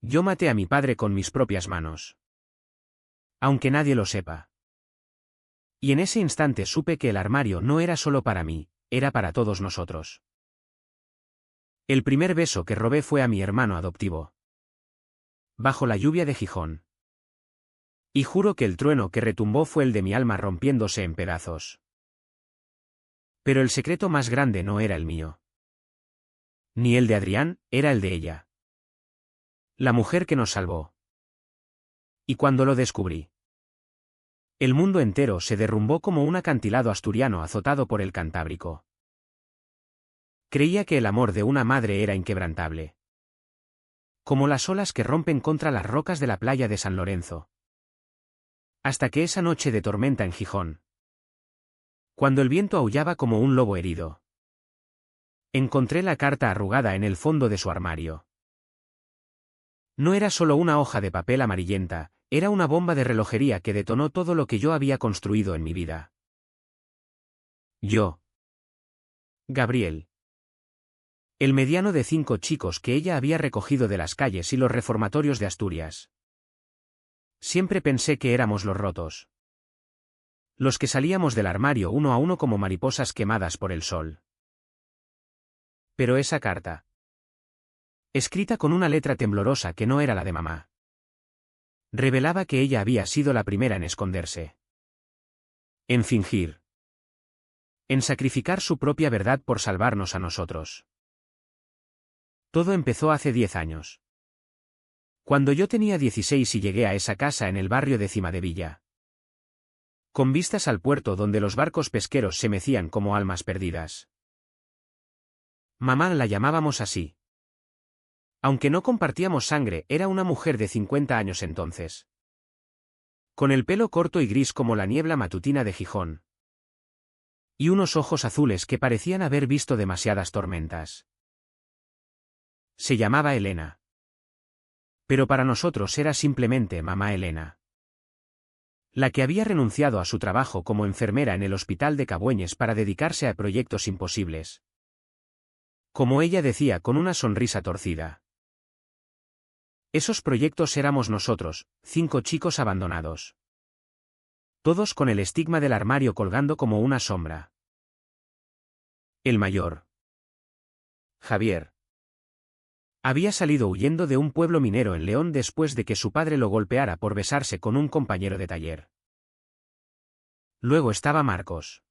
Yo maté a mi padre con mis propias manos. Aunque nadie lo sepa. Y en ese instante supe que el armario no era solo para mí, era para todos nosotros. El primer beso que robé fue a mi hermano adoptivo. Bajo la lluvia de Gijón. Y juro que el trueno que retumbó fue el de mi alma rompiéndose en pedazos. Pero el secreto más grande no era el mío. Ni el de Adrián, era el de ella. La mujer que nos salvó. Y cuando lo descubrí, el mundo entero se derrumbó como un acantilado asturiano azotado por el Cantábrico. Creía que el amor de una madre era inquebrantable. Como las olas que rompen contra las rocas de la playa de San Lorenzo. Hasta que esa noche de tormenta en Gijón, cuando el viento aullaba como un lobo herido, encontré la carta arrugada en el fondo de su armario. No era solo una hoja de papel amarillenta, era una bomba de relojería que detonó todo lo que yo había construido en mi vida. Yo. Gabriel. El mediano de 5 chicos que ella había recogido de las calles y los reformatorios de Asturias. Siempre pensé que éramos los rotos. Los que salíamos del armario uno a uno como mariposas quemadas por el sol. Pero esa carta, escrita con una letra temblorosa que no era la de mamá, revelaba que ella había sido la primera en esconderse. En fingir. En sacrificar su propia verdad por salvarnos a nosotros. Todo empezó hace 10 años. Cuando yo tenía 16 y llegué a esa casa en el barrio de Cimadevilla. Con vistas al puerto donde los barcos pesqueros se mecían como almas perdidas. Mamá la llamábamos así. Aunque no compartíamos sangre, era una mujer de 50 años entonces. Con el pelo corto y gris como la niebla matutina de Gijón. Y unos ojos azules que parecían haber visto demasiadas tormentas. Se llamaba Elena. Pero para nosotros era simplemente mamá Elena. La que había renunciado a su trabajo como enfermera en el hospital de Cabueñes para dedicarse a proyectos imposibles. Como ella decía con una sonrisa torcida. Esos proyectos éramos nosotros, 5 chicos abandonados. Todos con el estigma del armario colgando como una sombra. El mayor, Javier, había salido huyendo de un pueblo minero en León después de que su padre lo golpeara por besarse con un compañero de taller. Luego estaba Marcos,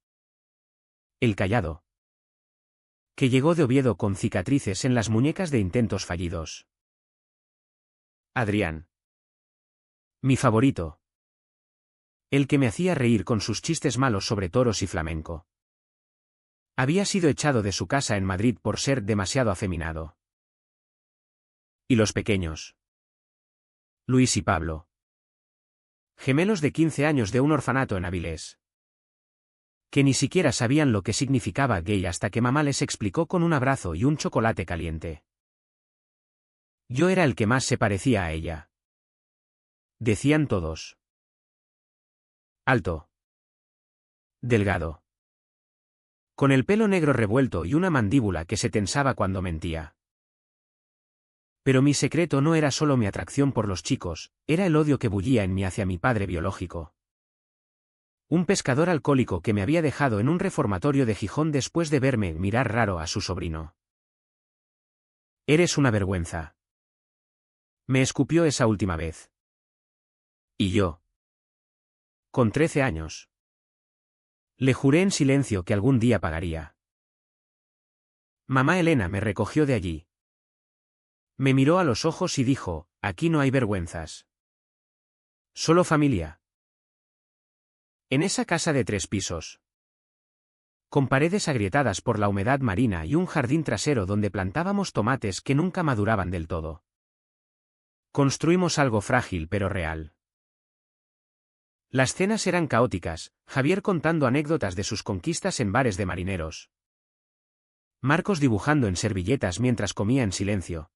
el callado, que llegó de Oviedo con cicatrices en las muñecas de intentos fallidos. Adrián, mi favorito, el que me hacía reír con sus chistes malos sobre toros y flamenco. Había sido echado de su casa en Madrid por ser demasiado afeminado. Y los pequeños. Luis y Pablo. Gemelos de 15 años de un orfanato en Avilés. Que ni siquiera sabían lo que significaba gay hasta que mamá les explicó con un abrazo y un chocolate caliente. Yo era el que más se parecía a ella. Decían todos. Alto. Delgado. Con el pelo negro revuelto y una mandíbula que se tensaba cuando mentía. Pero mi secreto no era solo mi atracción por los chicos, era el odio que bullía en mí hacia mi padre biológico. Un pescador alcohólico que me había dejado en un reformatorio de Gijón después de verme mirar raro a su sobrino. Eres una vergüenza. Me escupió esa última vez. Y yo. Con 13 años. Le juré en silencio que algún día pagaría. Mamá Elena me recogió de allí. Me miró a los ojos y dijo, aquí no hay vergüenzas. Solo familia. En esa casa de 3 pisos. Con paredes agrietadas por la humedad marina y un jardín trasero donde plantábamos tomates que nunca maduraban del todo. Construimos algo frágil pero real. Las cenas eran caóticas, Javier contando anécdotas de sus conquistas en bares de marineros. Marcos dibujando en servilletas mientras comía en silencio.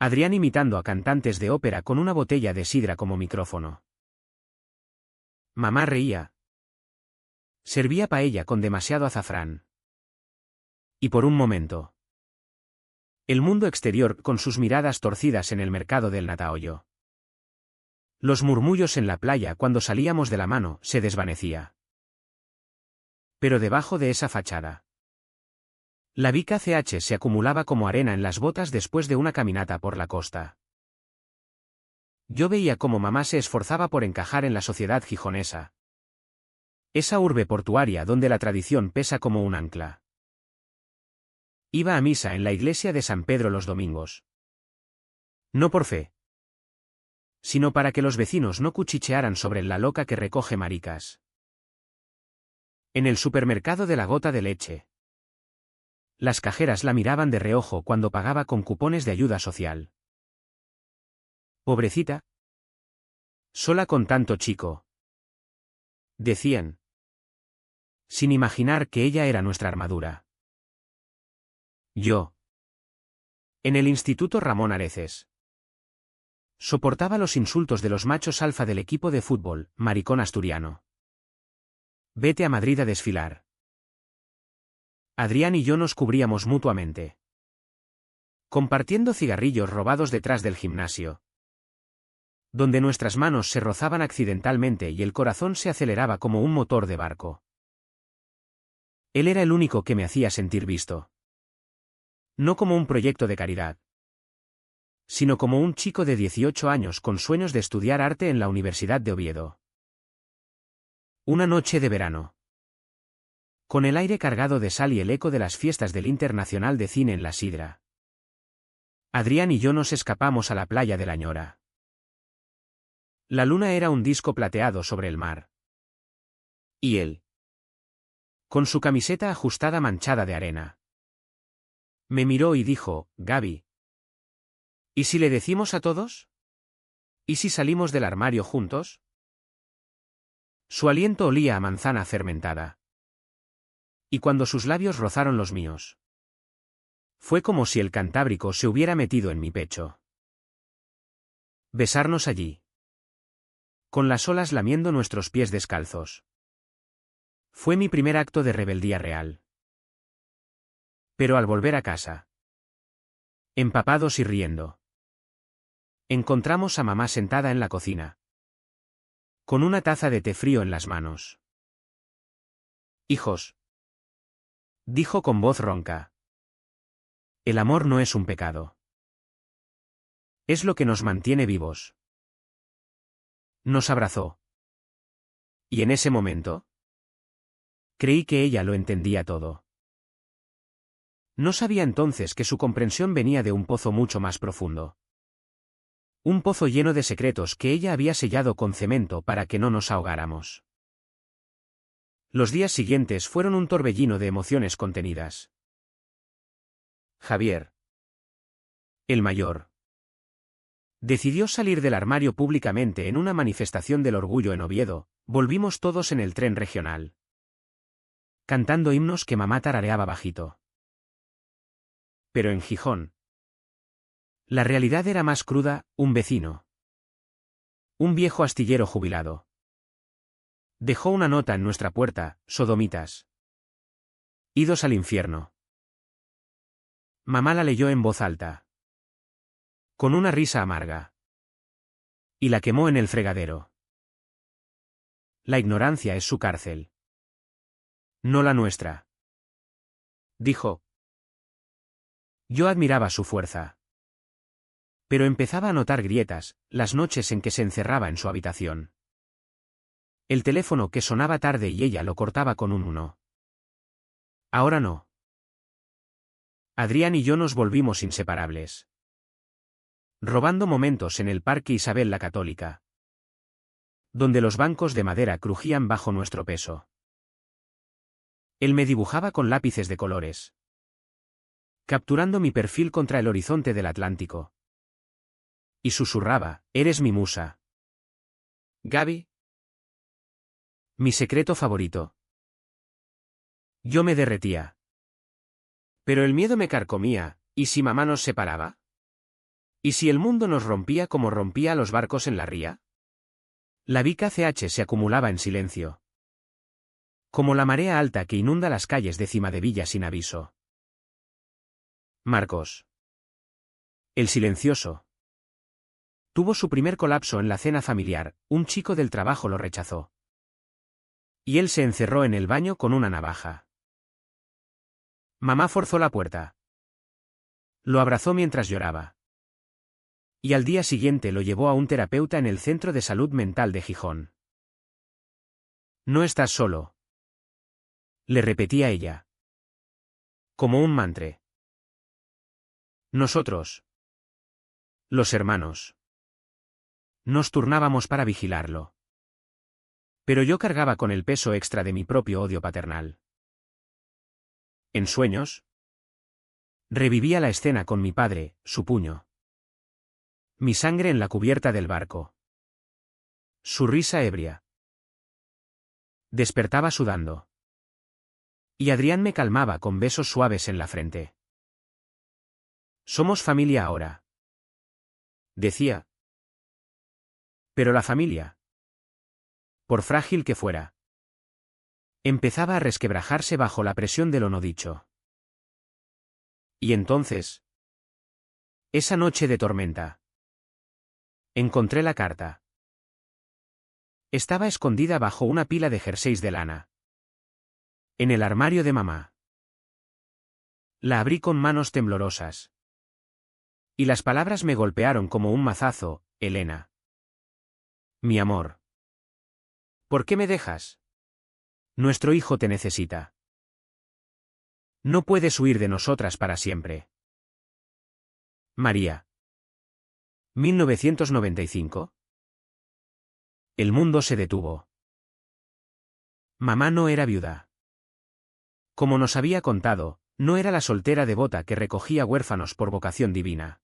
Adrián imitando a cantantes de ópera con una botella de sidra como micrófono. Mamá reía. Servía paella con demasiado azafrán. Y por un momento. El mundo exterior con sus miradas torcidas en el mercado del Natahoyo. Los murmullos en la playa cuando salíamos de la mano se desvanecía. Pero debajo de esa fachada, la Vica CH se acumulaba como arena en las botas después de una caminata por la costa. Yo veía cómo mamá se esforzaba por encajar en la sociedad gijonesa. Esa urbe portuaria donde la tradición pesa como un ancla. Iba a misa en la iglesia de San Pedro los domingos. No por fe, sino para que los vecinos no cuchichearan sobre la loca que recoge maricas. En el supermercado de la Gota de Leche, las cajeras la miraban de reojo cuando pagaba con cupones de ayuda social. Pobrecita. Sola con tanto chico. Decían. Sin imaginar que ella era nuestra armadura. Yo. En el Instituto Ramón Areces. Soportaba los insultos de los machos alfa del equipo de fútbol, maricón asturiano. Vete a Madrid a desfilar. Adrián y yo nos cubríamos mutuamente. Compartiendo cigarrillos robados detrás del gimnasio, donde nuestras manos se rozaban accidentalmente y el corazón se aceleraba como un motor de barco. Él era el único que me hacía sentir visto. No como un proyecto de caridad, sino como un chico de 18 años con sueños de estudiar arte en la Universidad de Oviedo. Una noche de verano. Con el aire cargado de sal y el eco de las fiestas del Internacional de Cine en la Sidra, Adrián y yo nos escapamos a la playa de la Ñora. La luna era un disco plateado sobre el mar. Y él, con su camiseta ajustada manchada de arena, me miró y dijo, Gaby, ¿y si le decimos a todos? ¿Y si salimos del armario juntos? Su aliento olía a manzana fermentada. Y cuando sus labios rozaron los míos, fue como si el Cantábrico se hubiera metido en mi pecho. Besarnos allí, con las olas lamiendo nuestros pies descalzos, fue mi primer acto de rebeldía real. Pero al volver a casa, empapados y riendo, encontramos a mamá sentada en la cocina, con una taza de té frío en las manos. Hijos, dijo con voz ronca, el amor no es un pecado. Es lo que nos mantiene vivos. Nos abrazó. Y en ese momento, creí que ella lo entendía todo. No sabía entonces que su comprensión venía de un pozo mucho más profundo. Un pozo lleno de secretos que ella había sellado con cemento para que no nos ahogáramos. Los días siguientes fueron un torbellino de emociones contenidas. Javier, el mayor, decidió salir del armario públicamente en una manifestación del orgullo en Oviedo. Volvimos todos en el tren regional, cantando himnos que mamá tarareaba bajito. Pero en Gijón, la realidad era más cruda. Un vecino, un viejo astillero jubilado, dejó una nota en nuestra puerta: sodomitas, idos al infierno. Mamá la leyó en voz alta, con una risa amarga, y la quemó en el fregadero. La ignorancia es su cárcel, no la nuestra, dijo. Yo admiraba su fuerza, pero empezaba a notar grietas las noches en que se encerraba en su habitación. El teléfono que sonaba tarde y ella lo cortaba con un 1. Ahora no. Adrián y yo nos volvimos inseparables, robando momentos en el Parque Isabel la Católica, donde los bancos de madera crujían bajo nuestro peso. Él me dibujaba con lápices de colores, capturando mi perfil contra el horizonte del Atlántico. Y susurraba: eres mi musa, Gaby, mi secreto favorito. Yo me derretía. Pero el miedo me carcomía. ¿Y si mamá nos separaba? ¿Y si el mundo nos rompía como rompía los barcos en la ría? La Vica CH se acumulaba en silencio, como la marea alta que inunda las calles de Cimadevilla sin aviso. Marcos. El silencioso. Tuvo su primer colapso en la cena familiar, un chico del trabajo lo rechazó. Y él se encerró en el baño con una navaja. Mamá forzó la puerta. Lo abrazó mientras lloraba. Y al día siguiente lo llevó a un terapeuta en el Centro de Salud Mental de Gijón. No estás solo. Le repetía ella. Como un mantra. Nosotros. Los hermanos. Nos turnábamos para vigilarlo. Pero yo cargaba con el peso extra de mi propio odio paternal. En sueños. Revivía la escena con mi padre, su puño. Mi sangre en la cubierta del barco. Su risa ebria. Despertaba sudando. Y Adrián me calmaba con besos suaves en la frente. Somos familia ahora. Decía. Pero la familia, por frágil que fuera, empezaba a resquebrajarse bajo la presión de lo no dicho. Y entonces, esa noche de tormenta, encontré la carta. Estaba escondida bajo una pila de jerseys de lana. En el armario de mamá. La abrí con manos temblorosas. Y las palabras me golpearon como un mazazo: Elena. Mi amor. ¿Por qué me dejas? Nuestro hijo te necesita. No puedes huir de nosotras para siempre. María. 1995. El mundo se detuvo. Mamá no era viuda. Como nos había contado, no era la soltera devota que recogía huérfanos por vocación divina.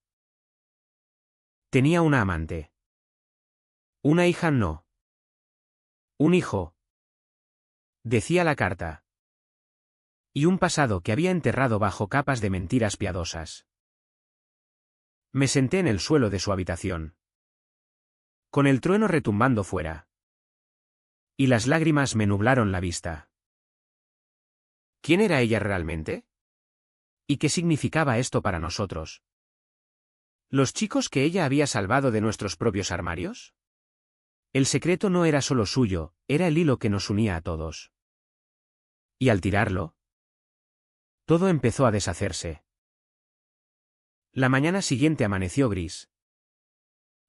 Tenía una amante. Una hija no. Un hijo. Decía la carta. Y un pasado que había enterrado bajo capas de mentiras piadosas. Me senté en el suelo de su habitación. Con el trueno retumbando fuera. Y las lágrimas me nublaron la vista. ¿Quién era ella realmente? ¿Y qué significaba esto para nosotros? ¿Los chicos que ella había salvado de nuestros propios armarios? El secreto no era solo suyo, era el hilo que nos unía a todos. Y al tirarlo, todo empezó a deshacerse. La mañana siguiente amaneció gris.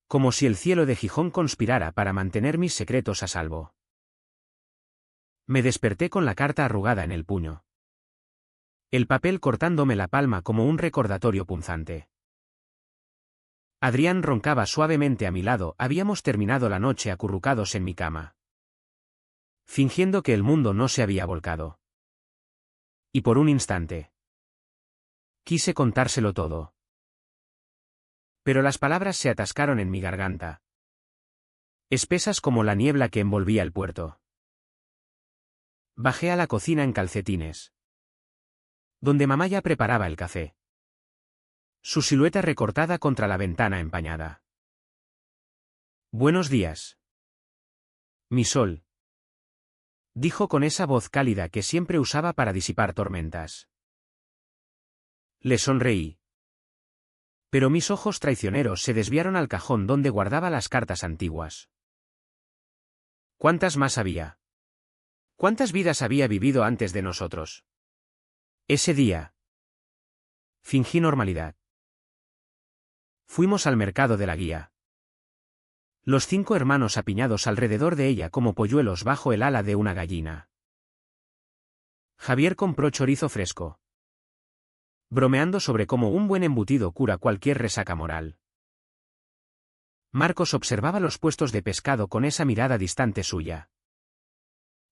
Como si el cielo de Gijón conspirara para mantener mis secretos a salvo. Me desperté con la carta arrugada en el puño. El papel cortándome la palma como un recordatorio punzante. Adrián roncaba suavemente a mi lado. Habíamos terminado la noche acurrucados en mi cama. Fingiendo que el mundo no se había volcado. Y por un instante quise contárselo todo. Pero las palabras se atascaron en mi garganta. Espesas como la niebla que envolvía el puerto. Bajé a la cocina en calcetines. Donde mamá ya preparaba el café. Su silueta recortada contra la ventana empañada. Buenos días. Mi sol. Dijo con esa voz cálida que siempre usaba para disipar tormentas. Le sonreí. Pero mis ojos traicioneros se desviaron al cajón donde guardaba las cartas antiguas. ¿Cuántas más había? ¿Cuántas vidas había vivido antes de nosotros? Ese día. Fingí normalidad. Fuimos al mercado de la guía. Los 5 hermanos apiñados alrededor de ella como polluelos bajo el ala de una gallina. Javier compró chorizo fresco. Bromeando sobre cómo un buen embutido cura cualquier resaca moral. Marcos observaba los puestos de pescado con esa mirada distante suya.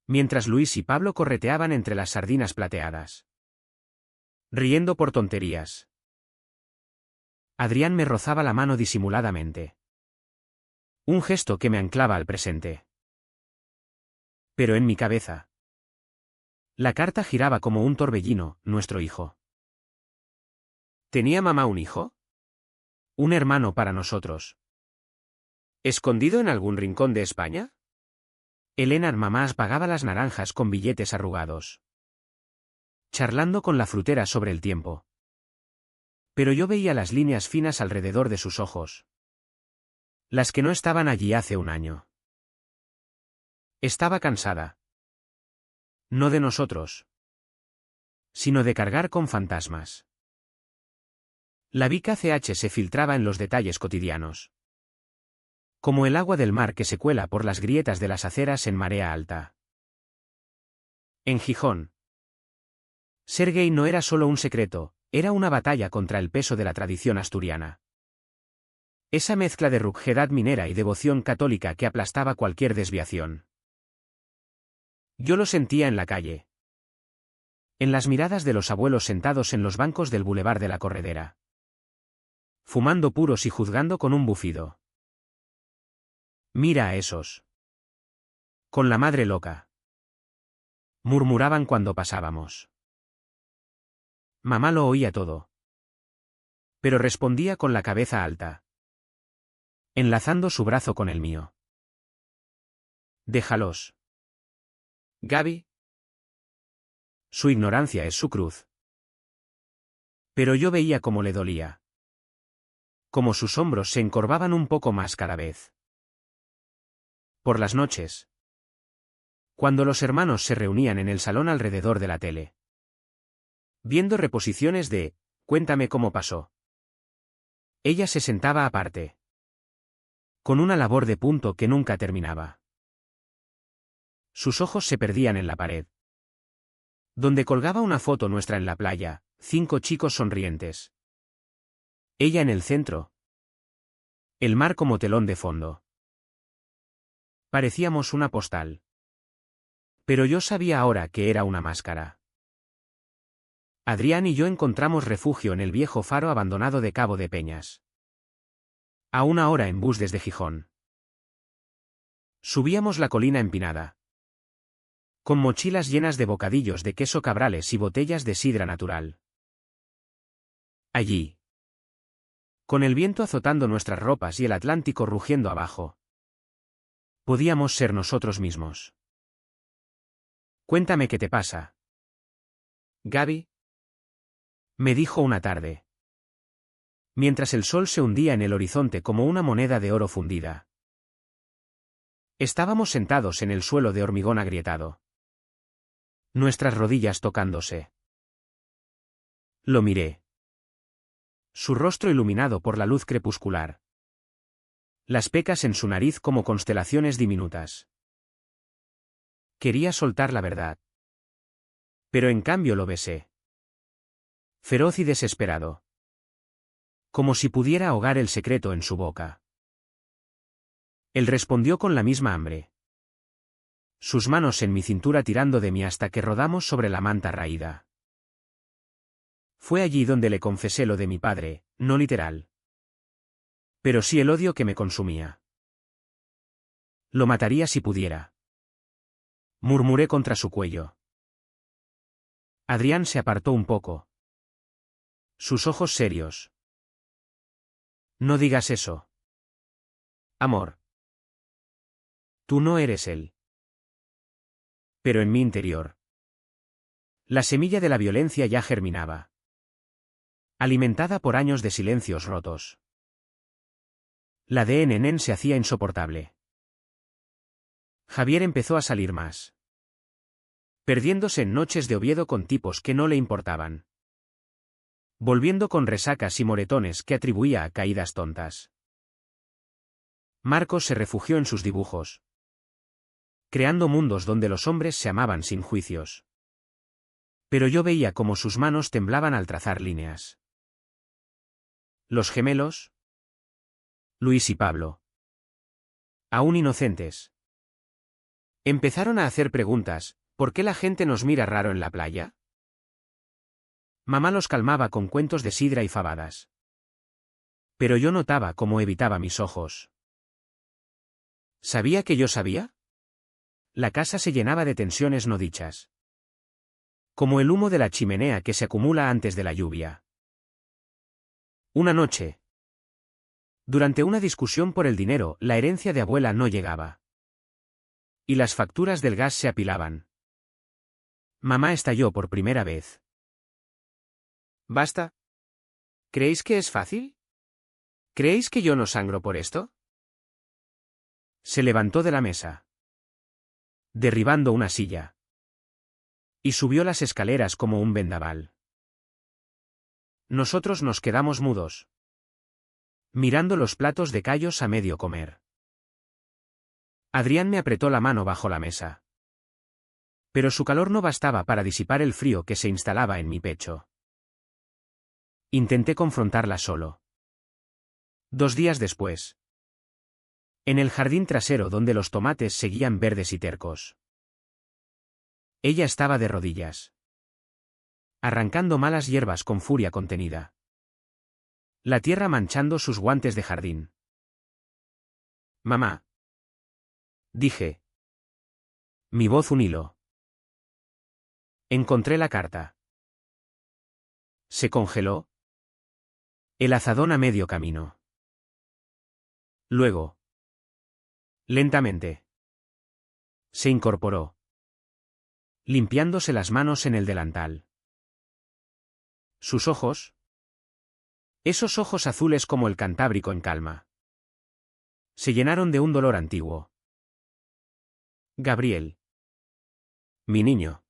Mientras Luis y Pablo correteaban entre las sardinas plateadas. Riendo por tonterías. Adrián me rozaba la mano disimuladamente. Un gesto que me anclaba al presente. Pero en mi cabeza. La carta giraba como un torbellino: nuestro hijo. ¿Tenía mamá un hijo? Un hermano para nosotros. ¿Escondido en algún rincón de España? Elena mamá pagaba las naranjas con billetes arrugados. Charlando con la frutera sobre el tiempo. Pero yo veía las líneas finas alrededor de sus ojos. Las que no estaban allí hace un año. Estaba cansada. No de nosotros, sino de cargar con fantasmas. La Vica CH se filtraba en los detalles cotidianos. Como el agua del mar que se cuela por las grietas de las aceras en marea alta. En Gijón. Ser gay no era solo un secreto, era una batalla contra el peso de la tradición asturiana. Esa mezcla de ruggedad minera y devoción católica que aplastaba cualquier desviación. Yo lo sentía en la calle. En las miradas de los abuelos sentados en los bancos del Boulevard de la Corredera. Fumando puros y juzgando con un bufido. Mira a esos. Con la madre loca. Murmuraban cuando pasábamos. Mamá lo oía todo. Pero respondía con la cabeza alta. Enlazando su brazo con el mío. Déjalos. Gaby. Su ignorancia es su cruz. Pero yo veía cómo le dolía. Cómo sus hombros se encorvaban un poco más cada vez. Por las noches. Cuando los hermanos se reunían en el salón alrededor de la tele. Viendo reposiciones de Cuéntame cómo pasó. Ella se sentaba aparte. Con una labor de punto que nunca terminaba. Sus ojos se perdían en la pared. Donde colgaba una foto nuestra en la playa, 5 chicos sonrientes. Ella en el centro. El mar como telón de fondo. Parecíamos una postal. Pero yo sabía ahora que era una máscara. Adrián y yo encontramos refugio en el viejo faro abandonado de Cabo de Peñas. A una hora en bus desde Gijón. Subíamos la colina empinada. Con mochilas llenas de bocadillos de queso cabrales y botellas de sidra natural. Allí. Con el viento azotando nuestras ropas y el Atlántico rugiendo abajo. Podíamos ser nosotros mismos. Cuéntame qué te pasa. Gaby. Me dijo una tarde. Mientras el sol se hundía en el horizonte como una moneda de oro fundida. Estábamos sentados en el suelo de hormigón agrietado. Nuestras rodillas tocándose. Lo miré. Su rostro iluminado por la luz crepuscular. Las pecas en su nariz como constelaciones diminutas. Quería soltar la verdad. Pero en cambio lo besé. Feroz y desesperado. Como si pudiera ahogar el secreto en su boca. Él respondió con la misma hambre. Sus manos en mi cintura tirando de mí hasta que rodamos sobre la manta raída. Fue allí donde le confesé lo de mi padre, no literal. Pero sí el odio que me consumía. Lo mataría si pudiera. Murmuré contra su cuello. Adrián se apartó un poco. Sus ojos serios. No digas eso. Amor. Tú no eres él. Pero en mi interior. La semilla de la violencia ya germinaba. Alimentada por años de silencios rotos. La de Nen se hacía insoportable. Javier empezó a salir más. Perdiéndose en noches de Oviedo con tipos que no le importaban. Volviendo con resacas y moretones que atribuía a caídas tontas. Marcos se refugió en sus dibujos. Creando mundos donde los hombres se amaban sin juicios. Pero yo veía cómo sus manos temblaban al trazar líneas. Los gemelos. Luis y Pablo. Aún inocentes. Empezaron a hacer preguntas, ¿por qué la gente nos mira raro en la playa? Mamá los calmaba con cuentos de sidra y fabadas. Pero yo notaba cómo evitaba mis ojos. ¿Sabía que yo sabía? La casa se llenaba de tensiones no dichas. Como el humo de la chimenea que se acumula antes de la lluvia. Una noche. Durante una discusión por el dinero, la herencia de abuela no llegaba. Y las facturas del gas se apilaban. Mamá estalló por primera vez. Basta. ¿Creéis que es fácil? ¿Creéis que yo no sangro por esto? Se levantó de la mesa, derribando una silla, y subió las escaleras como un vendaval. Nosotros nos quedamos mudos, mirando los platos de callos a medio comer. Adrián me apretó la mano bajo la mesa. Pero su calor no bastaba para disipar el frío que se instalaba en mi pecho. Intenté confrontarla solo. 2 días después. En el jardín trasero donde los tomates seguían verdes y tercos. Ella estaba de rodillas, arrancando malas hierbas con furia contenida. La tierra manchando sus guantes de jardín. Mamá. Dije. Mi voz un hilo. Encontré la carta. Se congeló. El azadón a medio camino. Luego. Lentamente. Se incorporó, limpiándose las manos en el delantal. Sus ojos. Esos ojos azules como el Cantábrico en calma. Se llenaron de un dolor antiguo. Gabriel. Mi niño.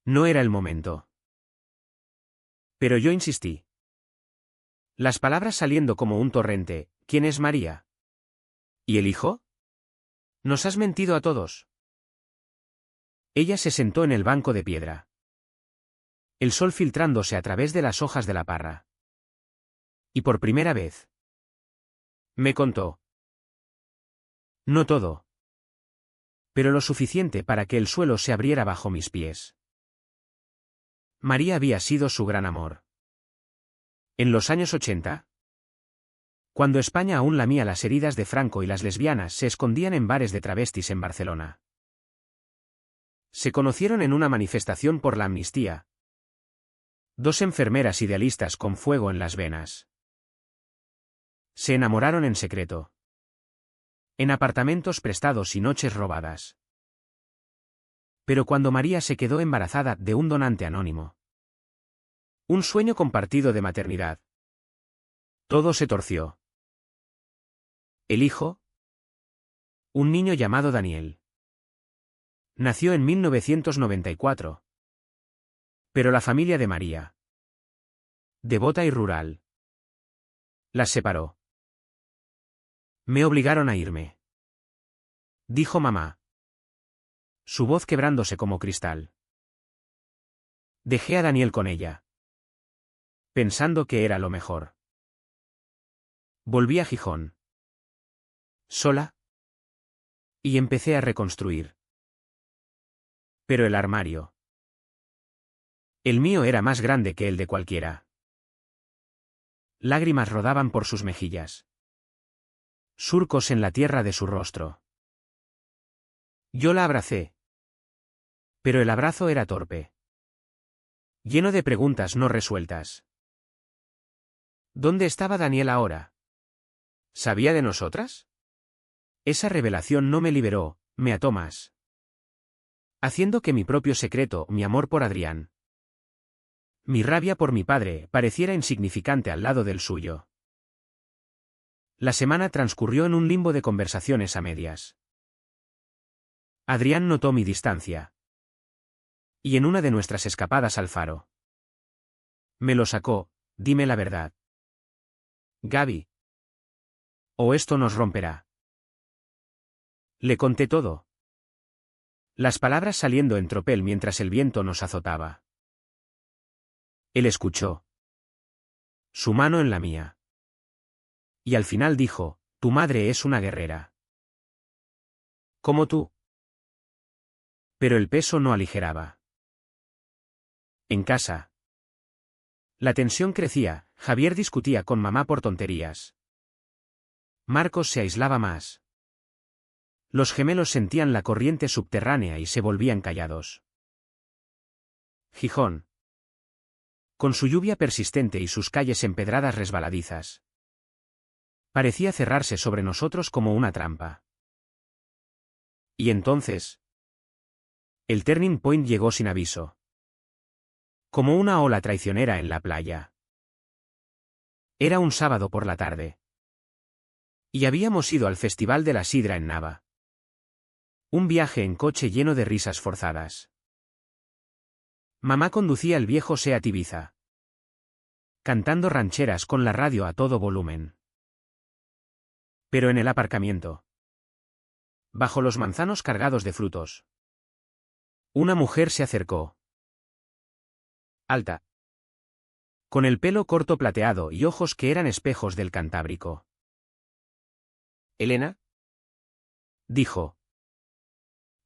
No era el momento. Pero yo insistí. Las palabras saliendo como un torrente. ¿Quién es María? ¿Y el hijo? Nos has mentido a todos. Ella se sentó en el banco de piedra. El sol filtrándose a través de las hojas de la parra. Y por primera vez. Me contó. No todo. Pero lo suficiente para que el suelo se abriera bajo mis pies. María había sido su gran amor. En los años 80. Cuando España aún lamía las heridas de Franco y las lesbianas se escondían en bares de travestis en Barcelona. Se conocieron en una manifestación por la amnistía. 2 enfermeras idealistas con fuego en las venas. Se enamoraron en secreto. En apartamentos prestados y noches robadas. Pero cuando María se quedó embarazada de un donante anónimo. Un sueño compartido de maternidad. Todo se torció. El hijo. Un niño llamado Daniel. Nació en 1994. Pero la familia de María, devota y rural, las separó. Me obligaron a irme. Dijo mamá. Su voz quebrándose como cristal. Dejé a Daniel con ella. Pensando que era lo mejor. Volví a Gijón. Sola. Y empecé a reconstruir. Pero el armario. El mío era más grande que el de cualquiera. Lágrimas rodaban por sus mejillas. Surcos en la tierra de su rostro. Yo la abracé. Pero el abrazo era torpe. Lleno de preguntas no resueltas. ¿Dónde estaba Daniel ahora? ¿Sabía de nosotras? Esa revelación no me liberó, me ató más. Haciendo que mi propio secreto, mi amor por Adrián, mi rabia por mi padre, pareciera insignificante al lado del suyo. La semana transcurrió en un limbo de conversaciones a medias. Adrián notó mi distancia. Y en una de nuestras escapadas al faro. Me lo sacó, dime la verdad. Gaby. O esto nos romperá. Le conté todo. Las palabras saliendo en tropel mientras el viento nos azotaba. Él escuchó. Su mano en la mía. Y al final dijo, tu madre es una guerrera. Como tú. Pero el peso no aligeraba. En casa. La tensión crecía, Javier discutía con mamá por tonterías. Marcos se aislaba más. Los gemelos sentían la corriente subterránea y se volvían callados. Gijón. Con su lluvia persistente y sus calles empedradas resbaladizas. Parecía cerrarse sobre nosotros como una trampa. Y entonces. El turning point llegó sin aviso. Como una ola traicionera en la playa. Era un sábado por la tarde. Y habíamos ido al Festival de la Sidra en Nava. Un viaje en coche lleno de risas forzadas. Mamá conducía el viejo Seat Ibiza, cantando rancheras con la radio a todo volumen. Pero en el aparcamiento, bajo los manzanos cargados de frutos, una mujer se acercó. Alta, con el pelo corto plateado y ojos que eran espejos del Cantábrico. —¿Elena? —dijo.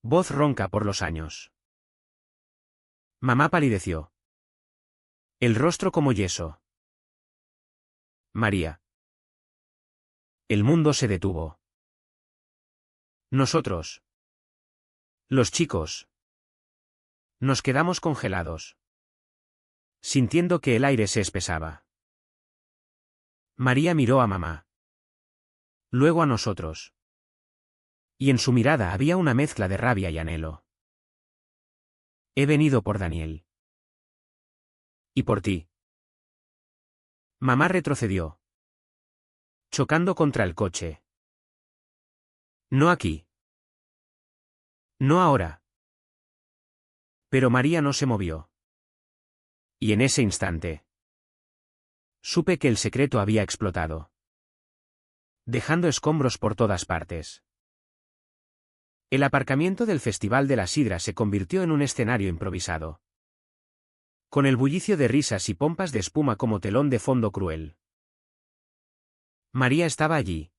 Voz ronca por los años. Mamá palideció. El rostro como yeso. María. El mundo se detuvo. Nosotros, los chicos, nos quedamos congelados, sintiendo que el aire se espesaba. María miró a mamá, luego a nosotros. Y en su mirada había una mezcla de rabia y anhelo. He venido por Daniel. Y por ti. Mamá retrocedió, chocando contra el coche. No aquí. No ahora. Pero María no se movió. Y en ese instante, supe que el secreto había explotado, dejando escombros por todas partes. El aparcamiento del Festival de la Sidra se convirtió en un escenario improvisado, con el bullicio de risas y pompas de espuma como telón de fondo cruel. María estaba allí,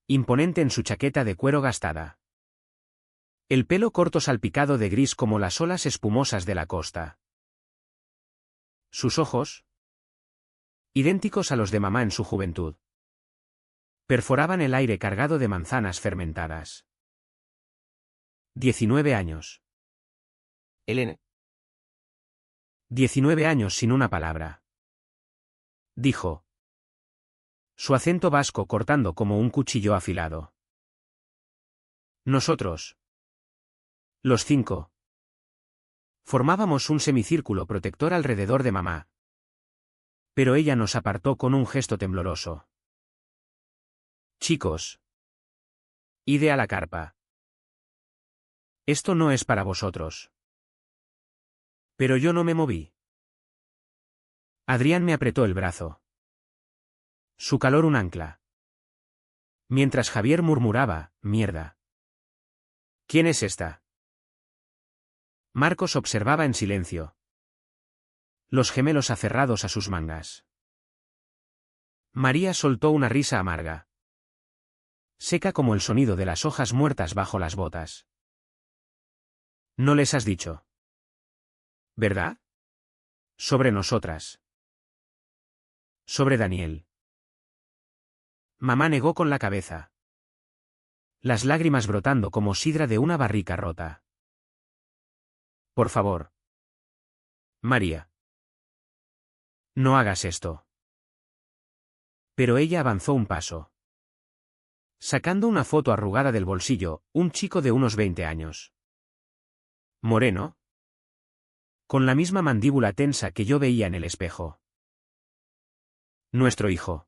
imponente en su chaqueta de cuero gastada, el pelo corto salpicado de gris como las olas espumosas de la costa. Sus ojos, idénticos a los de mamá en su juventud, perforaban el aire cargado de manzanas fermentadas. 19 años. Elena. 19 años sin una palabra. Dijo. Su acento vasco cortando como un cuchillo afilado. Nosotros, los 5, formábamos un semicírculo protector alrededor de mamá. Pero ella nos apartó con un gesto tembloroso. Chicos, id a la carpa. Esto no es para vosotros. Pero yo no me moví. Adrián me apretó el brazo. Su calor un ancla. Mientras Javier murmuraba, mierda. ¿Quién es esta? Marcos observaba en silencio, los gemelos aferrados a sus mangas. María soltó una risa amarga, seca como el sonido de las hojas muertas bajo las botas. No les has dicho, ¿verdad? Sobre nosotras. Sobre Daniel. Mamá negó con la cabeza, las lágrimas brotando como sidra de una barrica rota. Por favor. María. No hagas esto. Pero ella avanzó un paso, sacando una foto arrugada del bolsillo, un chico de unos 20 años. Moreno, con la misma mandíbula tensa que yo veía en el espejo. Nuestro hijo.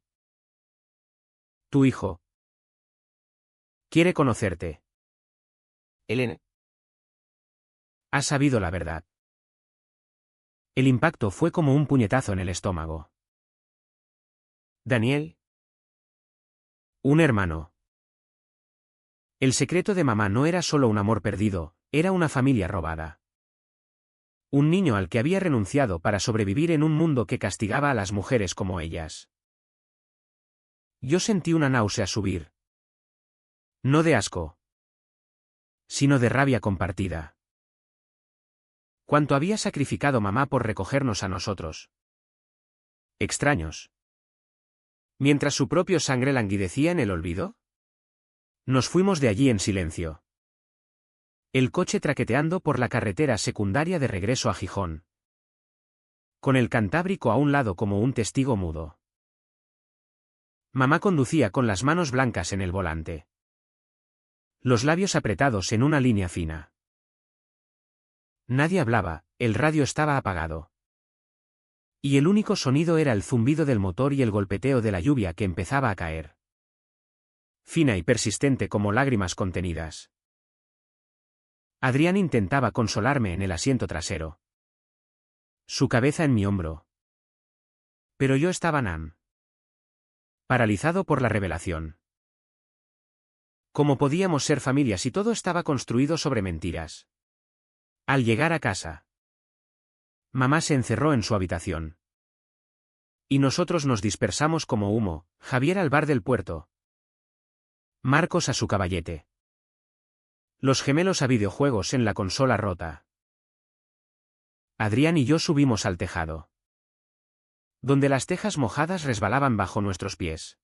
Tu hijo. Quiere conocerte. Elena. Has sabido la verdad. El impacto fue como un puñetazo en el estómago. Daniel. Un hermano. El secreto de mamá no era solo un amor perdido, era una familia robada. Un niño al que había renunciado para sobrevivir en un mundo que castigaba a las mujeres como ellas. Yo sentí una náusea subir. No de asco, sino de rabia compartida. ¿Cuánto había sacrificado mamá por recogernos a nosotros? Extraños. Mientras su propio sangre languidecía en el olvido. Nos fuimos de allí en silencio. El coche traqueteando por la carretera secundaria de regreso a Gijón. Con el Cantábrico a un lado como un testigo mudo. Mamá conducía con las manos blancas en el volante, los labios apretados en una línea fina. Nadie hablaba, el radio estaba apagado. Y el único sonido era el zumbido del motor y el golpeteo de la lluvia que empezaba a caer. Fina y persistente como lágrimas contenidas. Adrián intentaba consolarme en el asiento trasero. Su cabeza en mi hombro. Pero yo estaba paralizado por la revelación. ¿Cómo podíamos ser familia si todo estaba construido sobre mentiras? Al llegar a casa, mamá se encerró en su habitación. Y nosotros nos dispersamos como humo, Javier al bar del puerto. Marcos a su caballete. Los gemelos a videojuegos en la consola rota. Adrián y yo subimos al tejado, donde las tejas mojadas resbalaban bajo nuestros pies.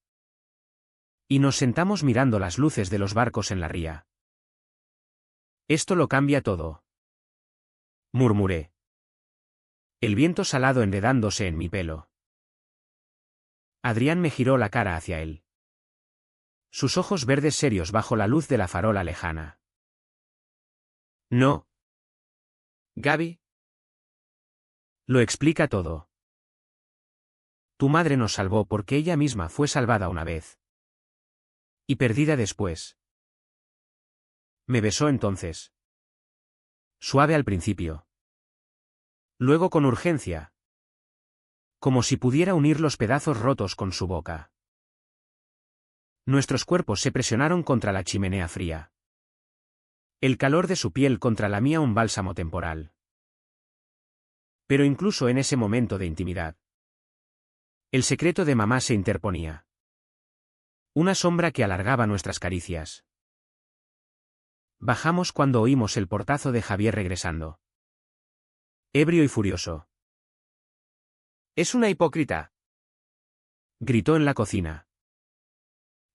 Y nos sentamos mirando las luces de los barcos en la ría. Esto lo cambia todo, murmuré. El viento salado enredándose en mi pelo. Adrián me giró la cara hacia él. Sus ojos verdes serios bajo la luz de la farola lejana. No. Gaby. Lo explica todo. Tu madre nos salvó porque ella misma fue salvada una vez. Y perdida después. Me besó entonces. Suave al principio. Luego con urgencia. Como si pudiera unir los pedazos rotos con su boca. Nuestros cuerpos se presionaron contra la chimenea fría. El calor de su piel contra la mía un bálsamo temporal. Pero incluso en ese momento de intimidad, el secreto de mamá se interponía. Una sombra que alargaba nuestras caricias. Bajamos cuando oímos el portazo de Javier regresando. Ebrio y furioso. «Es una hipócrita», gritó en la cocina,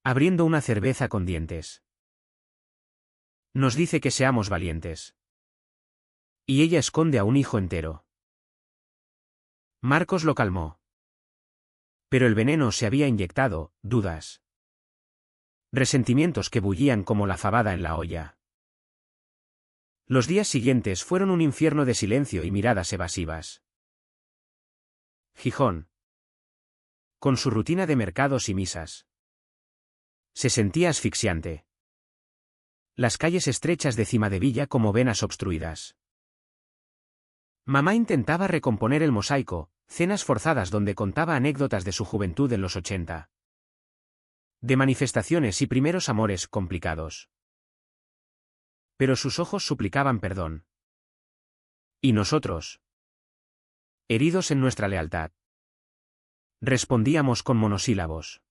abriendo una cerveza con dientes. Nos dice que seamos valientes. Y ella esconde a un hijo entero. Marcos lo calmó. Pero el veneno se había inyectado, dudas. Resentimientos que bullían como la fabada en la olla. Los días siguientes fueron un infierno de silencio y miradas evasivas. Gijón. Con su rutina de mercados y misas. Se sentía asfixiante. Las calles estrechas de Cimadevilla como venas obstruidas. Mamá intentaba recomponer el mosaico, cenas forzadas donde contaba anécdotas de su juventud en los 80. De manifestaciones y primeros amores complicados. Pero sus ojos suplicaban perdón. Y nosotros, heridos en nuestra lealtad, respondíamos con monosílabos.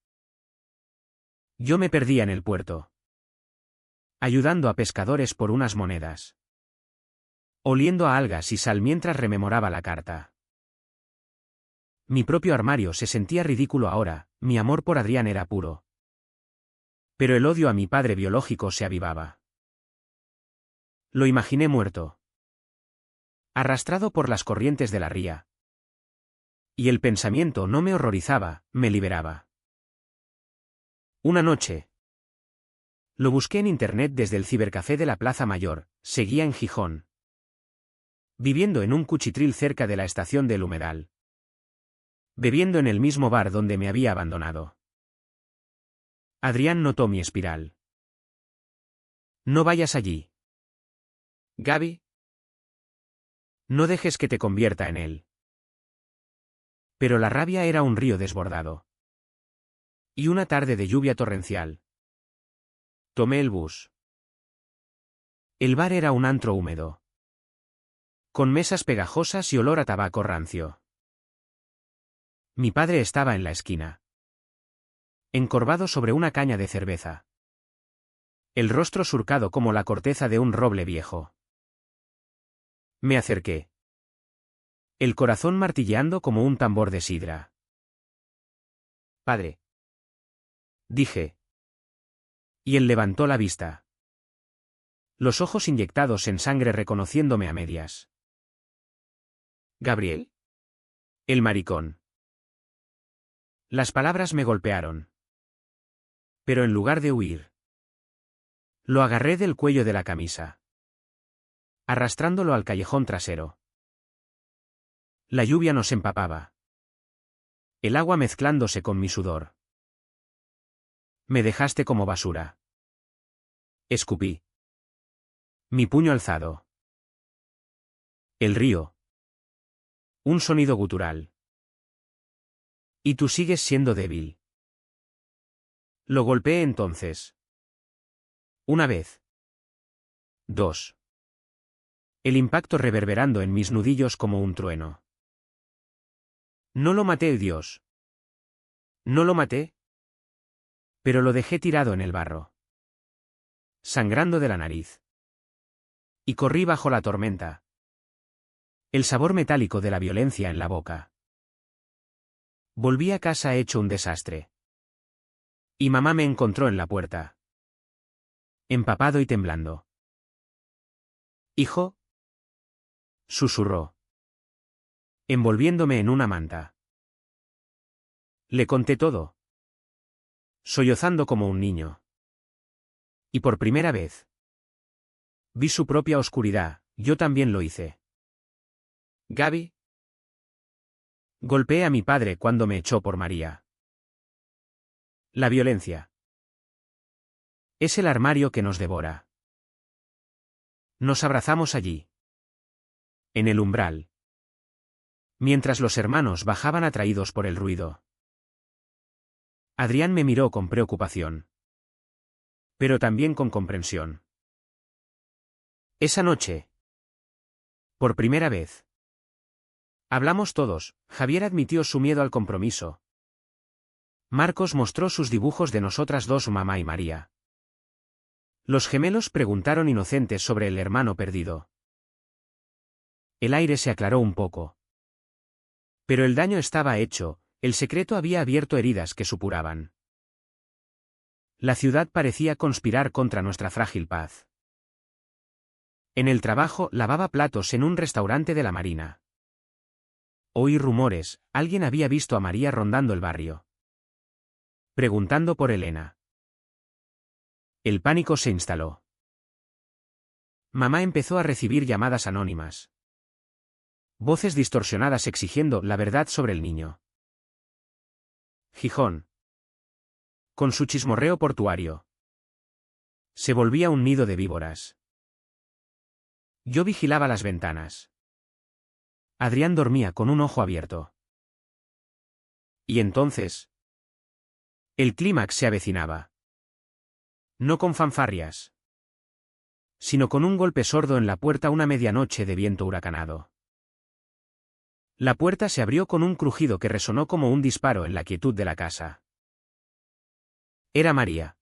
Yo me perdía en el puerto, ayudando a pescadores por unas monedas, oliendo a algas y sal mientras rememoraba la carta. Mi propio armario se sentía ridículo ahora, mi amor por Adrián era puro. Pero el odio a mi padre biológico se avivaba. Lo imaginé muerto, arrastrado por las corrientes de la ría. Y el pensamiento no me horrorizaba, me liberaba. Una noche. Lo busqué en internet desde el cibercafé de la Plaza Mayor, seguía en Gijón. Viviendo en un cuchitril cerca de la estación del Humedal. Bebiendo en el mismo bar donde me había abandonado. Adrián notó mi espiral. No vayas allí. Gaby. No dejes que te convierta en él. Pero la rabia era un río desbordado. Y una tarde de lluvia torrencial. Tomé el bus. El bar era un antro húmedo. Con mesas pegajosas y olor a tabaco rancio. Mi padre estaba en la esquina. Encorvado sobre una caña de cerveza. El rostro surcado como la corteza de un roble viejo. Me acerqué. El corazón martilleando como un tambor de sidra. Padre. Dije. Y él levantó la vista. Los ojos inyectados en sangre reconociéndome a medias. ¿Gabriel? El maricón. Las palabras me golpearon. Pero en lugar de huir, lo agarré del cuello de la camisa, arrastrándolo al callejón trasero. La lluvia nos empapaba. el agua mezclándose con mi sudor. Me dejaste como basura. Escupí. Mi puño alzado. El río. Un sonido gutural. Y tú sigues siendo débil. Lo golpeé entonces. Una vez. 2. El impacto reverberando en mis nudillos como un trueno. No lo maté, Dios. No lo maté. Pero lo dejé tirado en el barro. Sangrando de la nariz. Y corrí bajo la tormenta. El sabor metálico de la violencia en la boca. Volví a casa hecho un desastre. Y mamá me encontró en la puerta. Empapado y temblando. Hijo. Susurró. Envolviéndome en una manta. Le conté todo. Sollozando como un niño. Y por primera vez. Vi su propia oscuridad, yo también lo hice. Gaby. Golpeé a mi padre cuando me echó por María. La violencia. Es el armario que nos devora. Nos abrazamos allí. En el umbral. Mientras los hermanos bajaban atraídos por el ruido. Adrián me miró con preocupación. Pero también con comprensión. Esa noche. Por primera vez. Hablamos todos, Javier admitió su miedo al compromiso. Marcos mostró sus dibujos de nosotras dos, mamá y María. Los gemelos preguntaron inocentes sobre el hermano perdido. El aire se aclaró un poco. Pero el daño estaba hecho, el secreto había abierto heridas que supuraban. La ciudad parecía conspirar contra nuestra frágil paz. En el trabajo lavaba platos en un restaurante de la Marina. Oí rumores, alguien había visto a María rondando el barrio. Preguntando por Elena. El pánico se instaló. Mamá empezó a recibir llamadas anónimas. Voces distorsionadas exigiendo la verdad sobre el niño. Gijón. Con su chismorreo portuario. Se volvía un nido de víboras. Yo vigilaba las ventanas. Adrián dormía con un ojo abierto. Y entonces. El clímax se avecinaba. No con fanfarrias. Sino con un golpe sordo en la puerta una medianoche de viento huracanado. La puerta se abrió con un crujido que resonó como un disparo en la quietud de la casa. Era María.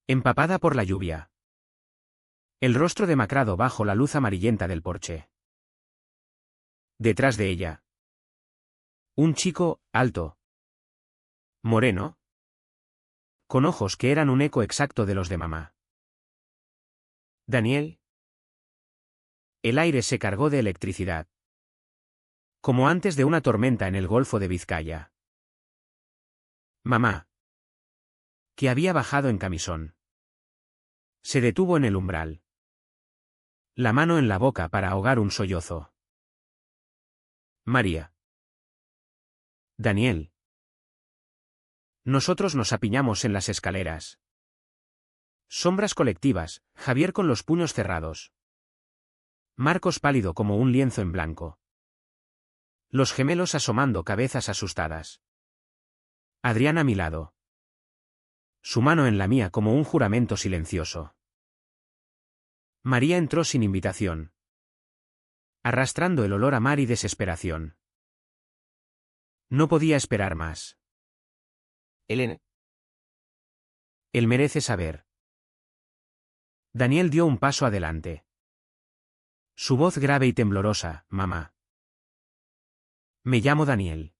Empapada por la lluvia. El rostro demacrado bajo la luz amarillenta del porche. Detrás de ella. Un chico, alto. Moreno. Con ojos que eran un eco exacto de los de mamá. Daniel. El aire se cargó de electricidad. Como antes de una tormenta en el Golfo de Vizcaya. Mamá. Que había bajado en camisón. Se detuvo en el umbral. La mano en la boca para ahogar un sollozo. María. Daniel. Nosotros nos apiñamos en las escaleras. Sombras colectivas, Javier con los puños cerrados. Marcos pálido como un lienzo en blanco. Los gemelos asomando cabezas asustadas. Adrián a mi lado. Su mano en la mía como un juramento silencioso. María entró sin invitación. Arrastrando el olor a mar y desesperación. No podía esperar más. Elena. Él merece saber. Daniel dio un paso adelante. Su voz grave y temblorosa, mamá. Me llamo Daniel.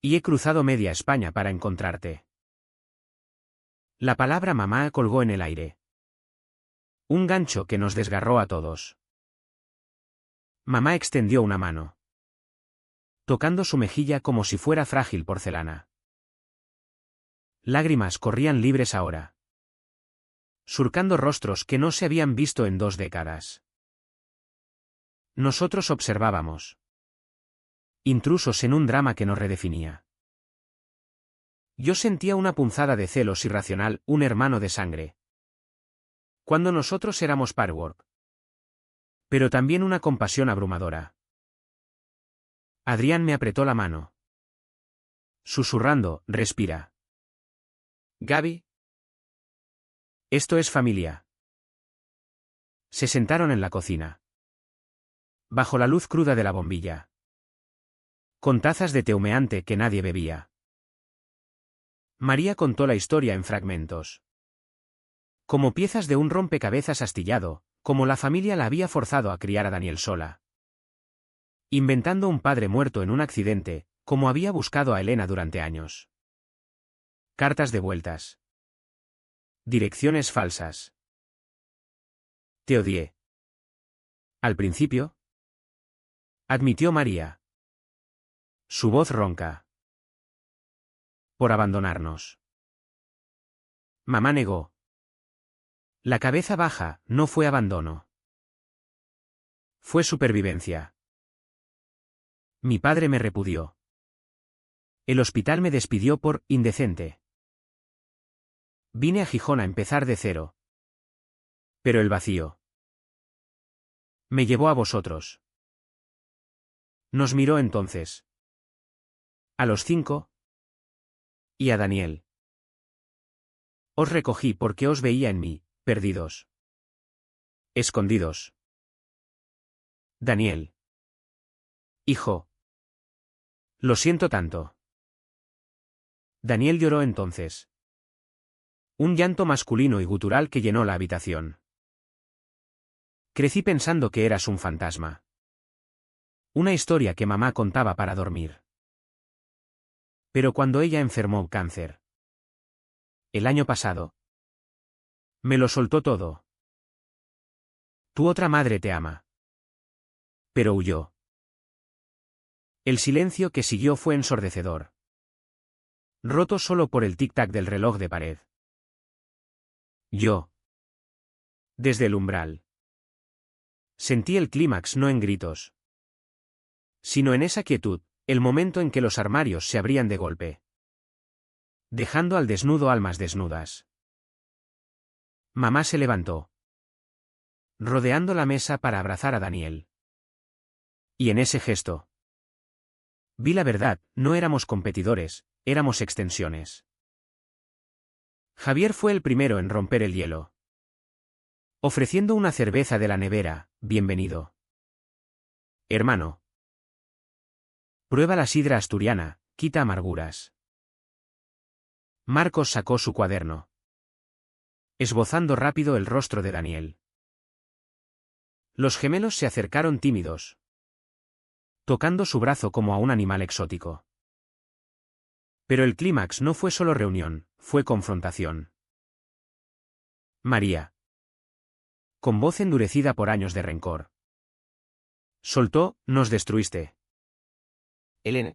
Y he cruzado media España para encontrarte. La palabra mamá colgó en el aire. Un gancho que nos desgarró a todos. Mamá extendió una mano. Tocando su mejilla como si fuera frágil porcelana. Lágrimas corrían libres ahora. Surcando rostros que no se habían visto en 2 décadas. Nosotros observábamos. intrusos en un drama que nos redefinía. Yo sentía una punzada de celos irracional, un hermano de sangre. Cuando nosotros éramos patchwork. Pero también una compasión abrumadora. Adrián me apretó la mano. Susurrando, respira. Gaby. Esto es familia. Se sentaron en la cocina. Bajo la luz cruda de la bombilla. Con tazas de té humeante que nadie bebía. María contó la historia en fragmentos. Como piezas de un rompecabezas astillado, como la familia la había forzado a criar a Daniel sola. Inventando un padre muerto en un accidente, como había buscado a Elena durante años. Cartas devueltas. Direcciones falsas. Te odié. Al principio. Admitió María. Su voz ronca. Por abandonarnos. Mamá negó. La cabeza baja, no fue abandono. Fue supervivencia. Mi padre me repudió. El hospital me despidió por indecente. Vine a Gijón a empezar de cero. Pero el vacío. Me llevó a vosotros. Nos miró entonces. A los 5. Y a Daniel. Os recogí porque os veía en mí, perdidos. Escondidos. Daniel. Hijo. Lo siento tanto. Daniel lloró entonces. Un llanto masculino y gutural que llenó la habitación. Crecí pensando que eras un fantasma. Una historia que mamá contaba para dormir. Pero cuando ella enfermó cáncer. El año pasado. Me lo soltó todo. Tu otra madre te ama. Pero huyó. El silencio que siguió fue ensordecedor. Roto solo por el tic-tac del reloj de pared. Yo. Desde el umbral. Sentí el clímax no en gritos. Sino en esa quietud, el momento en que los armarios se abrían de golpe. Dejando al desnudo almas desnudas. Mamá se levantó. Rodeando la mesa para abrazar a Daniel. Y en ese gesto. Vi la verdad, no éramos competidores, éramos extensiones. Javier fue el primero en romper el hielo. Ofreciendo una cerveza de la nevera, bienvenido. Hermano. Prueba la sidra asturiana, quita amarguras. Marcos sacó su cuaderno. Esbozando rápido el rostro de Daniel. Los gemelos se acercaron tímidos. Tocando su brazo como a un animal exótico. Pero el clímax no fue solo reunión, fue confrontación. María. Con voz endurecida por años de rencor. Soltó, nos destruiste. Elena.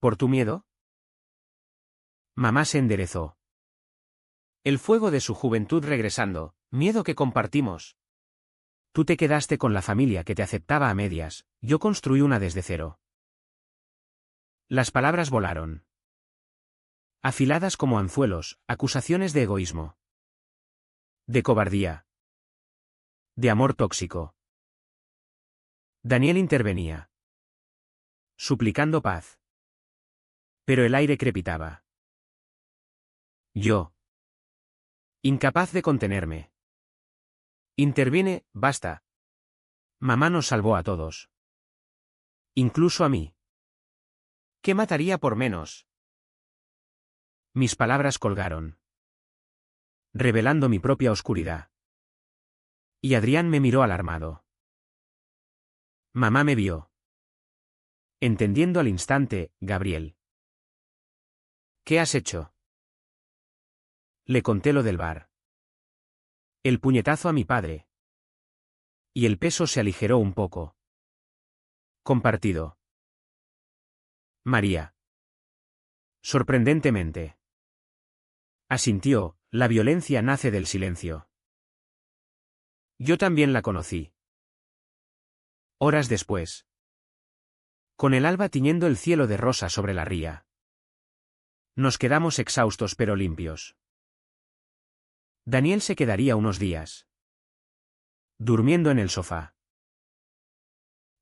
¿Por tu miedo? Mamá se enderezó. El fuego de su juventud regresando, miedo que compartimos. Tú te quedaste con la familia que te aceptaba a medias, yo construí una desde cero. Las palabras volaron. Afiladas como anzuelos, acusaciones de egoísmo. De cobardía. De amor tóxico. Daniel intervenía. Suplicando paz. Pero el aire crepitaba. Yo. Incapaz de contenerme. Intervine, basta. Mamá nos salvó a todos. Incluso a mí. ¿Qué mataría por menos? Mis palabras colgaron. Revelando mi propia oscuridad. Y Adrián me miró alarmado. Mamá me vio. Entendiendo al instante, Gabriel. ¿Qué has hecho? Le conté lo del bar. El puñetazo a mi padre. Y el peso se aligeró un poco. Compartido. María. Sorprendentemente. Asintió, la violencia nace del silencio. Yo también la conocí. Horas después. con el alba tiñendo el cielo de rosa sobre la ría. Nos quedamos exhaustos pero limpios. Daniel se quedaría unos días durmiendo en el sofá.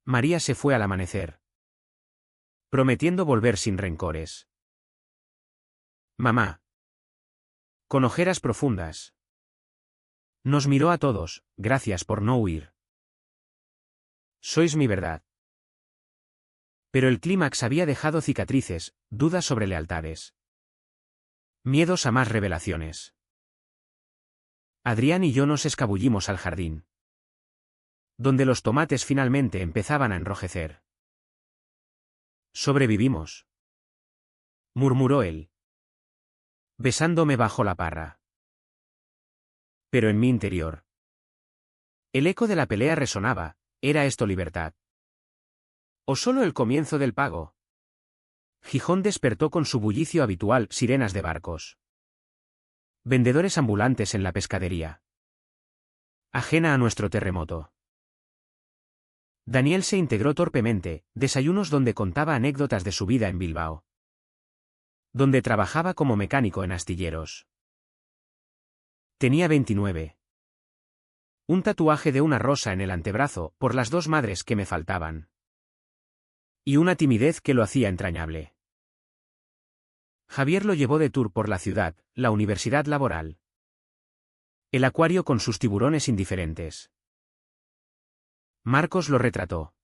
María se fue al amanecer, prometiendo volver sin rencores. Mamá, con ojeras profundas, nos miró a todos. Gracias por no huir. Sois mi verdad. Pero el clímax había dejado cicatrices, dudas sobre lealtades, miedos a más revelaciones. Adrián y yo nos escabullimos al jardín, donde los tomates finalmente empezaban a enrojecer. Sobrevivimos, murmuró él, besándome bajo la parra. Pero en mi interior, el eco de la pelea resonaba. ¿Era esto libertad? ¿O solo el comienzo del pago? Gijón despertó con su bullicio habitual, sirenas de barcos, vendedores ambulantes en la pescadería, ajena a nuestro terremoto. Daniel se integró torpemente, desayunos donde contaba anécdotas de su vida en Bilbao, donde trabajaba como mecánico en astilleros. Tenía 29. Un tatuaje de una rosa en el antebrazo, por las dos madres que me faltaban. Y una timidez que lo hacía entrañable. Javier lo llevó de tour por la ciudad, la universidad laboral, el acuario con sus tiburones indiferentes. Marcos lo retrató,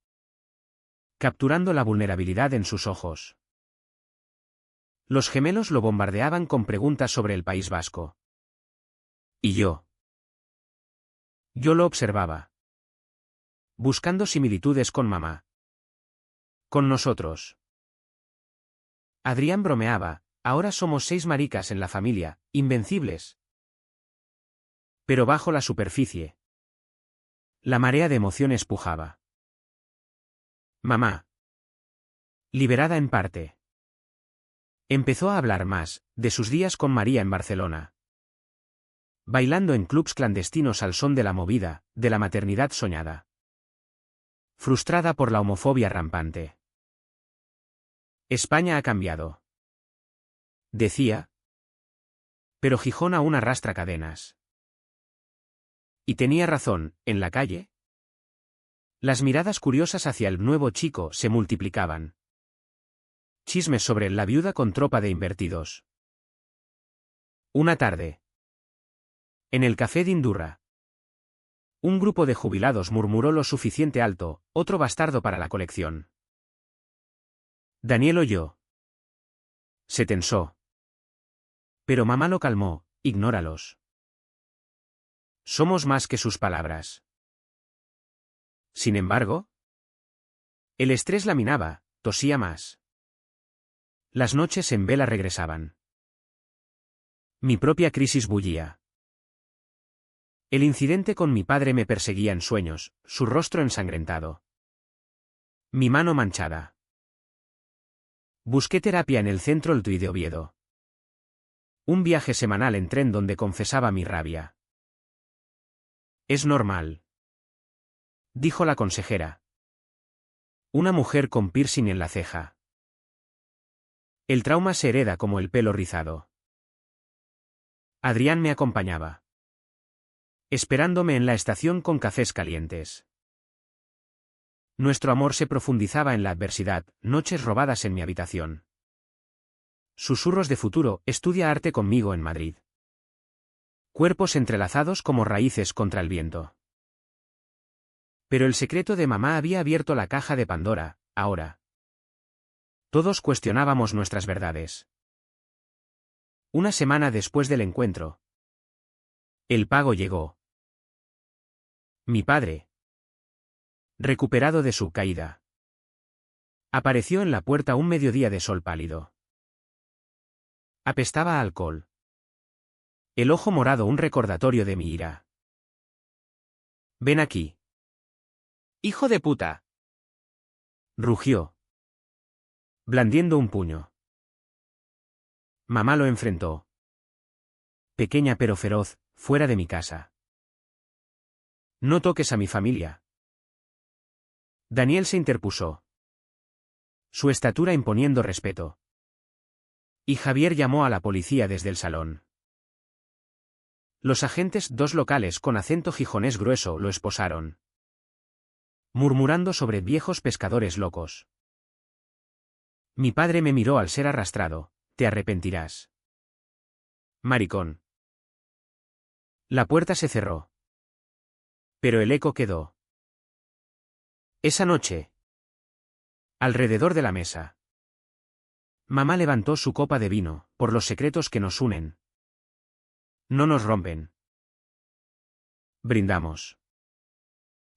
capturando la vulnerabilidad en sus ojos. Los gemelos lo bombardeaban con preguntas sobre el País Vasco. Y yo lo observaba, buscando similitudes con mamá, con nosotros. Adrián bromeaba, ahora somos 6 maricas en la familia, invencibles. Pero bajo la superficie, la marea de emociones pujaba. Mamá, liberada en parte, empezó a hablar más, de sus días con María en Barcelona, bailando en clubs clandestinos al son de la movida, de la maternidad soñada, frustrada por la homofobia rampante. España ha cambiado, decía, pero Gijón aún arrastra cadenas. Y tenía razón, en la calle, las miradas curiosas hacia el nuevo chico se multiplicaban. Chismes sobre la viuda con tropa de invertidos. Una tarde, en el café de Indurra, un grupo de jubilados murmuró lo suficiente alto, otro bastardo para la colección. Daniel oyó. Se tensó. Pero mamá lo calmó, ignóralos. Somos más que sus palabras. Sin embargo, el estrés la minaba, tosía más. Las noches en vela regresaban. Mi propia crisis bullía. El incidente con mi padre me perseguía en sueños, su rostro ensangrentado, mi mano manchada. Busqué terapia en el Centro Ltui de Oviedo. Un viaje semanal en tren donde confesaba mi rabia. Es normal, dijo la consejera. Una mujer con piercing en la ceja. El trauma se hereda como el pelo rizado. Adrián me acompañaba, esperándome en la estación con cafés calientes. Nuestro amor se profundizaba en la adversidad, noches robadas en mi habitación. Susurros de futuro, estudia arte conmigo en Madrid. Cuerpos entrelazados como raíces contra el viento. Pero el secreto de mamá había abierto la caja de Pandora, ahora. Todos cuestionábamos nuestras verdades. Una semana después del encuentro, el pago llegó. Mi padre, recuperado de su caída, apareció en la puerta un mediodía de sol pálido. Apestaba a alcohol. El ojo morado un recordatorio de mi ira. Ven aquí. ¡Hijo de puta!, rugió, blandiendo un puño. Mamá lo enfrentó. Pequeña pero feroz, fuera de mi casa. No toques a mi familia. Daniel se interpuso. su estatura imponiendo respeto. Y Javier llamó a la policía desde el salón. Los agentes, dos locales con acento gijonés grueso, lo esposaron, murmurando sobre viejos pescadores locos. Mi padre me miró al ser arrastrado. Te arrepentirás. Maricón. La puerta se cerró. Pero el eco quedó. Esa noche. Alrededor de la mesa. Mamá levantó su copa de vino, por los secretos que nos unen. No nos rompen. Brindamos.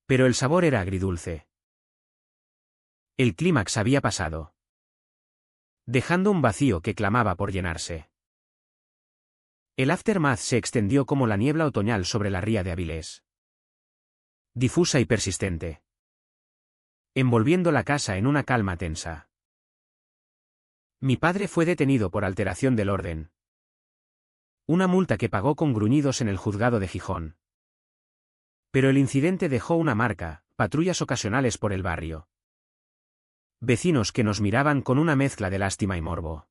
Pero el sabor era agridulce. El clímax había pasado, dejando un vacío que clamaba por llenarse. El aftermath se extendió como la niebla otoñal sobre la ría de Avilés. Difusa y persistente, envolviendo la casa en una calma tensa. Mi padre fue detenido por alteración del orden. Una multa que pagó con gruñidos en el juzgado de Gijón. Pero el incidente dejó una marca, patrullas ocasionales por el barrio. Vecinos que nos miraban con una mezcla de lástima y morbo.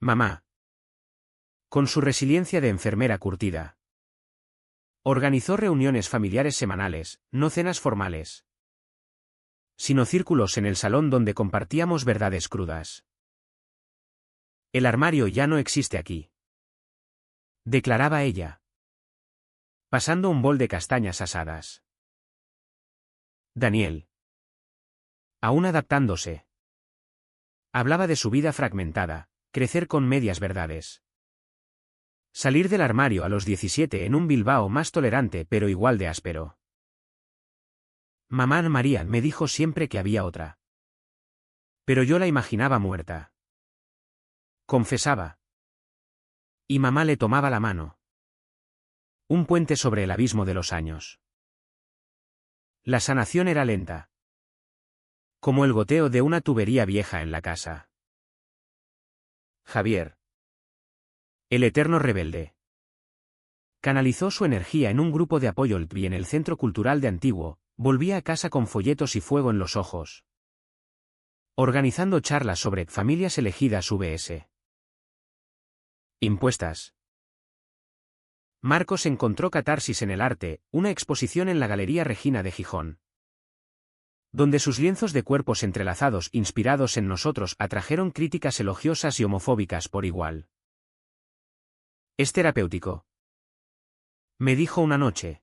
Mamá, con su resiliencia de enfermera curtida, organizó reuniones familiares semanales, no cenas formales, sino círculos en el salón donde compartíamos verdades crudas. El armario ya no existe aquí, declaraba ella, pasando un bol de castañas asadas. Daniel, aún adaptándose, hablaba de su vida fragmentada, crecer con medias verdades. Salir del armario a los 17 en un Bilbao más tolerante pero igual de áspero. Mamá María me dijo siempre que había otra. Pero yo la imaginaba muerta. Confesaba. Y mamá le tomaba la mano. Un puente sobre el abismo de los años. La sanación era lenta, como el goteo de una tubería vieja en la casa. Javier, el eterno rebelde, canalizó su energía en un grupo de apoyo LTBI en el Centro Cultural de Antiguo, volvía a casa con folletos y fuego en los ojos, organizando charlas sobre familias elegidas vs. impuestas. Marcos encontró catarsis en el arte, una exposición en la Galería Regina de Gijón, donde sus lienzos de cuerpos entrelazados inspirados en nosotros atrajeron críticas elogiosas y homofóbicas por igual. Es terapéutico, me dijo una noche,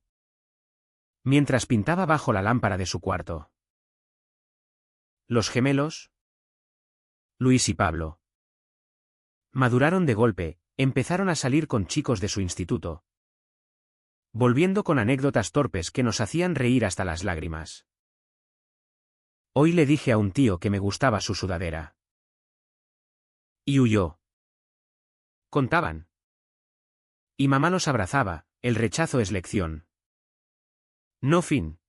mientras pintaba bajo la lámpara de su cuarto. Los gemelos, Luis y Pablo, maduraron de golpe, empezaron a salir con chicos de su instituto, volviendo con anécdotas torpes que nos hacían reír hasta las lágrimas. Hoy le dije a un tío que me gustaba su sudadera. Y huyó. Contaban. Y mamá los abrazaba, el rechazo es lección. No fin.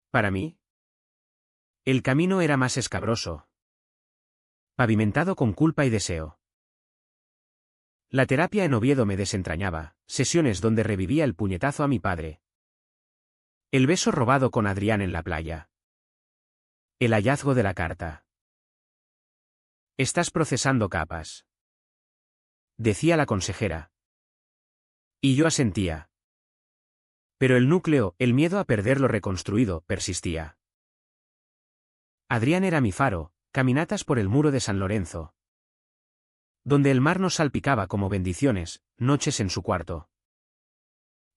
Para mí, el camino era más escabroso, pavimentado con culpa y deseo. La terapia en Oviedo me desentrañaba, sesiones donde revivía el puñetazo a mi padre. El beso robado con Adrián en la playa. El hallazgo de la carta. Estás procesando capas, decía la consejera. Y yo asentía. Pero el núcleo, el miedo a perder lo reconstruido, persistía. Adrián era mi faro, caminatas por el muro de San Lorenzo, donde el mar nos salpicaba como bendiciones, noches en su cuarto,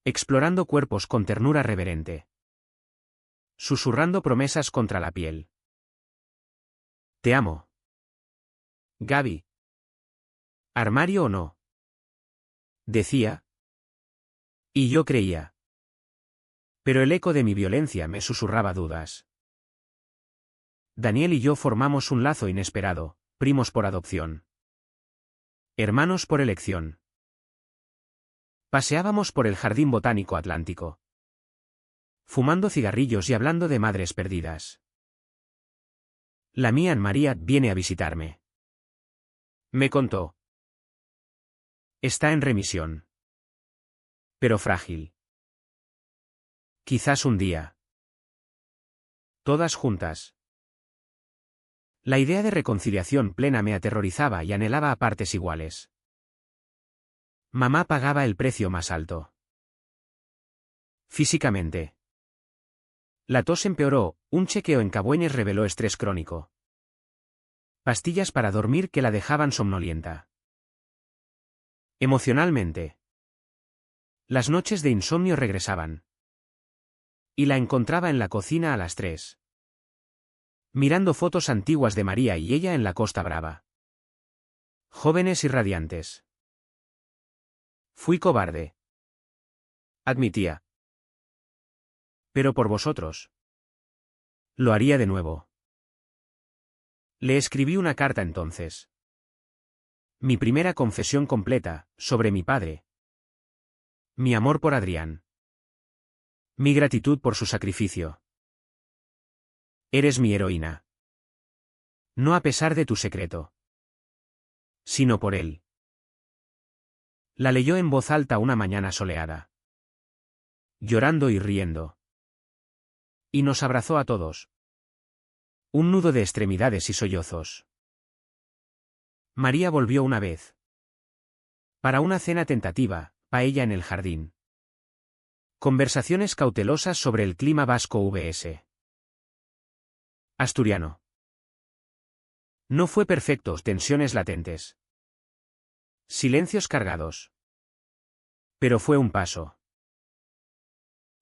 explorando cuerpos con ternura reverente, susurrando promesas contra la piel. Te amo, Gaby. ¿Armario o no?, decía. Y yo creía. Pero el eco de mi violencia me susurraba dudas. Daniel y yo formamos un lazo inesperado, primos por adopción, hermanos por elección. Paseábamos por el Jardín Botánico Atlántico, fumando cigarrillos y hablando de madres perdidas. La mía María viene a visitarme, me contó. Está en remisión, pero frágil. Quizás un día. Todas juntas. La idea de reconciliación plena me aterrorizaba y anhelaba a partes iguales. Mamá pagaba el precio más alto. Físicamente. La tos empeoró, un chequeo en Cabuenes reveló estrés crónico. Pastillas para dormir que la dejaban somnolienta. Emocionalmente. Las noches de insomnio regresaban. Y la encontraba en la cocina a las 3. Mirando fotos antiguas de María y ella en la Costa Brava. Jóvenes y radiantes. Fui cobarde. Admitía. Pero por vosotros. Lo haría de nuevo. Le escribí una carta entonces. Mi primera confesión completa, sobre mi padre. Mi amor por Adrián. Mi gratitud por su sacrificio. Eres mi heroína. No a pesar de tu secreto. Sino por él. La leyó en voz alta una mañana soleada. Llorando y riendo. Y nos abrazó a todos. Un nudo de extremidades y sollozos. María volvió una vez. Para una cena tentativa, paella en el jardín. Conversaciones cautelosas sobre el clima vasco vs. asturiano. No fue perfecto, tensiones latentes. Silencios cargados. Pero fue un paso.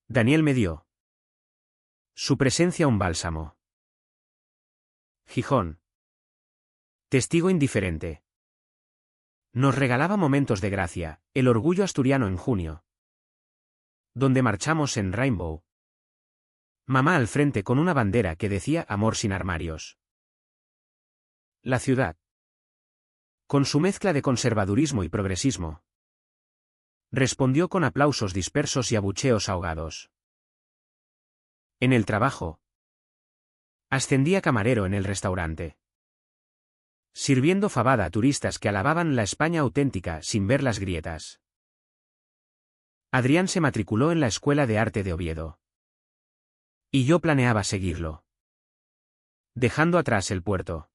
Daniel me dio. Su presencia un bálsamo. Gijón. Testigo indiferente. Nos regalaba momentos de gracia, el orgullo asturiano en junio. Donde marchamos en Rainbow. Mamá al frente con una bandera que decía amor sin armarios. La ciudad. Con su mezcla de conservadurismo y progresismo. Respondió con aplausos dispersos y abucheos ahogados. En el trabajo. Ascendía camarero en el restaurante. Sirviendo fabada a turistas que alababan la España auténtica sin ver las grietas. Adrián se matriculó en la Escuela de Arte de Oviedo. Y yo planeaba seguirlo. Dejando atrás el puerto.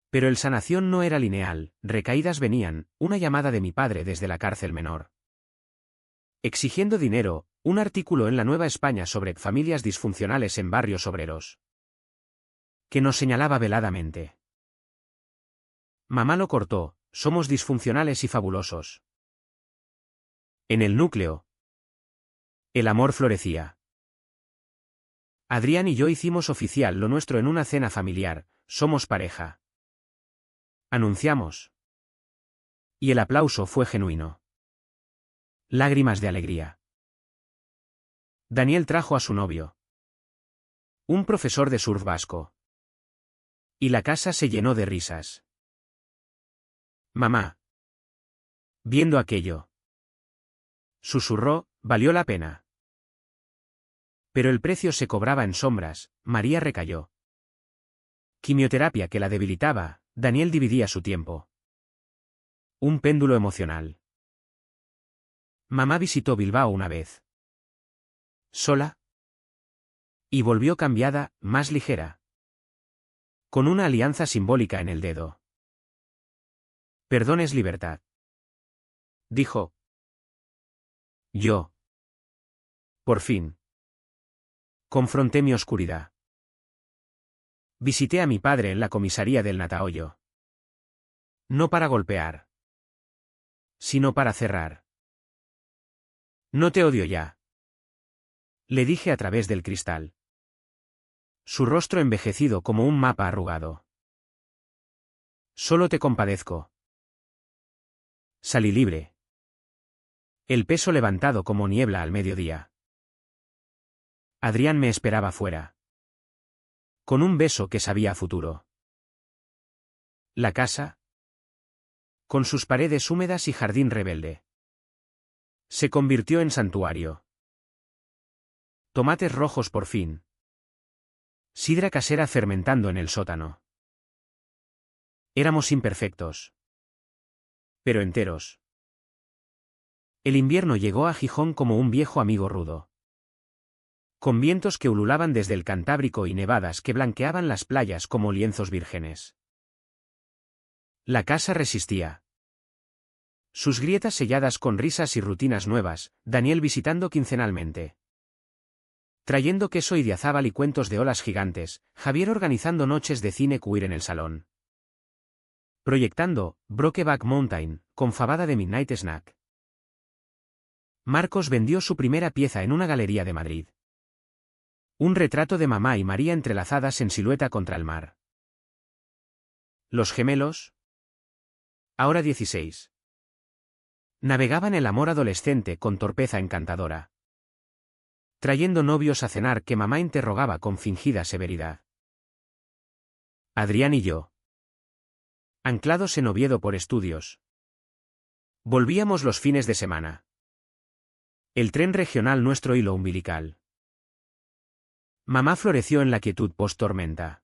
Pero el sanación no era lineal, recaídas venían, una llamada de mi padre desde la cárcel menor. Exigiendo dinero, un artículo en la Nueva España sobre familias disfuncionales en barrios obreros. Que nos señalaba veladamente. Mamá lo cortó, somos disfuncionales y fabulosos. En el núcleo. El amor florecía. Adrián y yo hicimos oficial lo nuestro en una cena familiar, somos pareja. Anunciamos. Y el aplauso fue genuino. Lágrimas de alegría. Daniel trajo a su novio. Un profesor de surf vasco. Y la casa se llenó de risas. Mamá. Viendo aquello. Susurró, valió la pena. Pero el precio se cobraba en sombras, María recayó. Quimioterapia que la debilitaba, Daniel dividía su tiempo. Un péndulo emocional. Mamá visitó Bilbao una vez. Sola. Y volvió cambiada, más ligera. Con una alianza simbólica en el dedo. Perdón es libertad. Dijo. Yo. Por fin. Confronté mi oscuridad. Visité a mi padre en la comisaría del Natahoyo. No para golpear. Sino para cerrar. No te odio ya. Le dije a través del cristal. Su rostro envejecido como un mapa arrugado. Solo te compadezco. Salí libre. El peso levantado como niebla al mediodía. Adrián me esperaba fuera. Con un beso que sabía a futuro. La casa. Con sus paredes húmedas y jardín rebelde. Se convirtió en santuario. Tomates rojos por fin. Sidra casera fermentando en el sótano. Éramos imperfectos. Pero enteros. El invierno llegó a Gijón como un viejo amigo rudo. con vientos que ululaban desde el Cantábrico y nevadas que blanqueaban las playas como lienzos vírgenes. La casa resistía. Sus grietas selladas con risas y rutinas nuevas, Daniel visitando quincenalmente. Trayendo queso y diazábal y cuentos de olas gigantes, Javier organizando noches de cine queer en el salón. Proyectando Brokeback Mountain, con fabada de Midnight Snack. Marcos vendió su primera pieza en una galería de Madrid. Un retrato de mamá y María entrelazadas en silueta contra el mar. Los gemelos, ahora 16. Navegaban el amor adolescente con torpeza encantadora. Trayendo novios a cenar que mamá interrogaba con fingida severidad. Adrián y yo. Anclados en Oviedo por estudios. Volvíamos los fines de semana. El tren regional nuestro hilo umbilical. Mamá floreció en la quietud post-tormenta.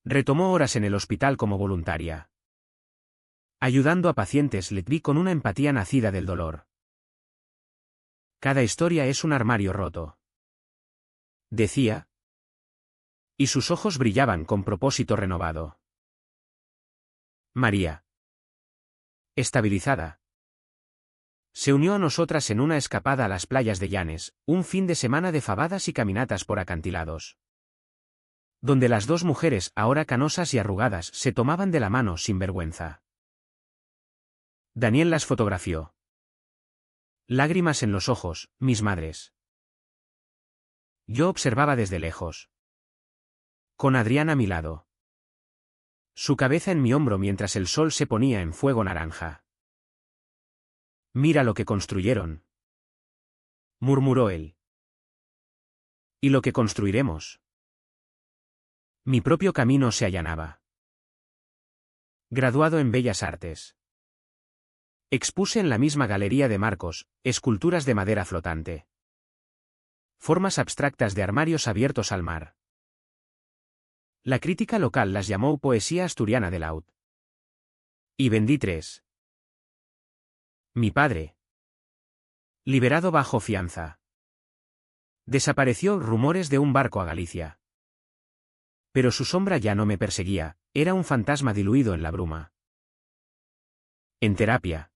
Retomó horas en el hospital como voluntaria. Ayudando a pacientes le vi con una empatía nacida del dolor. Cada historia es un armario roto. Decía. Y sus ojos brillaban con propósito renovado. María. Estabilizada. Se unió a nosotras en una escapada a las playas de Llanes, un fin de semana de fabadas y caminatas por acantilados. Donde las dos mujeres, ahora canosas y arrugadas, se tomaban de la mano sin vergüenza. Daniel las fotografió. Lágrimas en los ojos, mis madres. Yo observaba desde lejos. Con Adrián a mi lado. Su cabeza en mi hombro mientras el sol se ponía en fuego naranja. Mira lo que construyeron. Murmuró él. ¿Y lo que construiremos? Mi propio camino se allanaba. Graduado en Bellas Artes. Expuse en la misma galería de Marcos, esculturas de madera flotante. Formas abstractas de armarios abiertos al mar. La crítica local las llamó poesía asturiana de laúd. Y vendí 3. Mi padre. Liberado bajo fianza. Desapareció rumores de un barco a Galicia. Pero su sombra ya no me perseguía, era un fantasma diluido en la bruma. En terapia.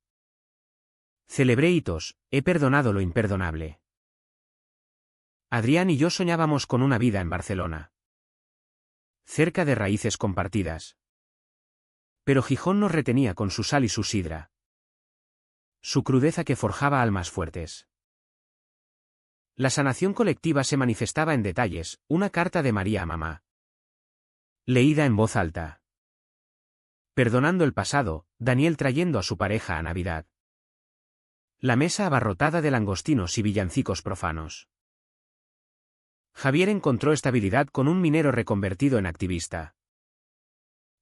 Celebré hitos, he perdonado lo imperdonable. Adrián y yo soñábamos con una vida en Barcelona. Cerca de raíces compartidas. Pero Gijón nos retenía con su sal y su sidra. Su crudeza que forjaba almas fuertes. La sanación colectiva se manifestaba en detalles, una carta de María a mamá. Leída en voz alta. Perdonando el pasado, Daniel trayendo a su pareja a Navidad. La mesa abarrotada de langostinos y villancicos profanos. Javier encontró estabilidad con un minero reconvertido en activista.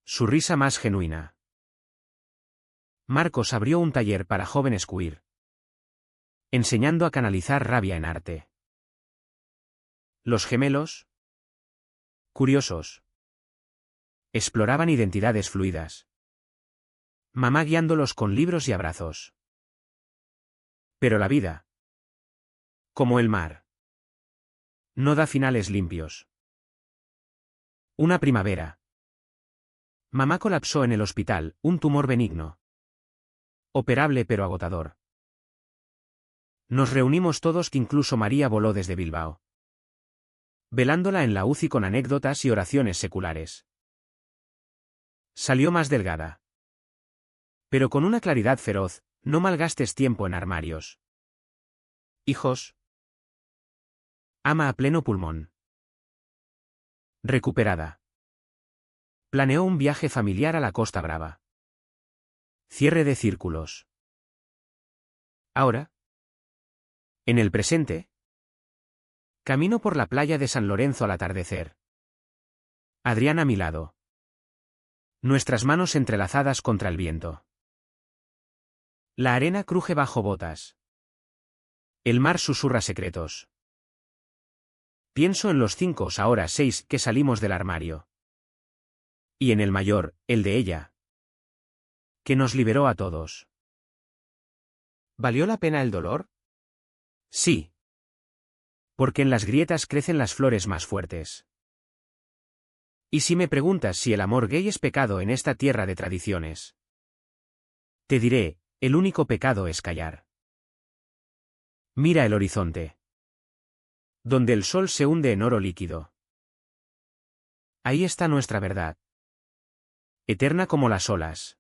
Su risa más genuina. Marcos abrió un taller para jóvenes queer. Enseñando a canalizar rabia en arte. Los gemelos. Curiosos. Exploraban identidades fluidas. Mamá guiándolos con libros y abrazos. Pero la vida. Como el mar. No da finales limpios. Una primavera. Mamá colapsó en el hospital, un tumor benigno. Operable pero agotador. Nos reunimos todos que incluso María voló desde Bilbao. Velándola en la UCI con anécdotas y oraciones seculares. Salió más delgada. Pero con una claridad feroz, no malgastes tiempo en armarios. Hijos. Ama a pleno pulmón. Recuperada. Planeó un viaje familiar a la Costa Brava. Cierre de círculos. Ahora. En el presente. Camino por la playa de San Lorenzo al atardecer. Adrián a mi lado. Nuestras manos entrelazadas contra el viento. La arena cruje bajo botas. El mar susurra secretos. Pienso en los 5 ahora 6 que salimos del armario. Y en el mayor, el de ella. Que nos liberó a todos. ¿Valió la pena el dolor? Sí. Porque en las grietas crecen las flores más fuertes. Y si me preguntas si el amor gay es pecado en esta tierra de tradiciones, te diré, el único pecado es callar. Mira el horizonte. Donde el sol se hunde en oro líquido. Ahí está nuestra verdad. Eterna como las olas.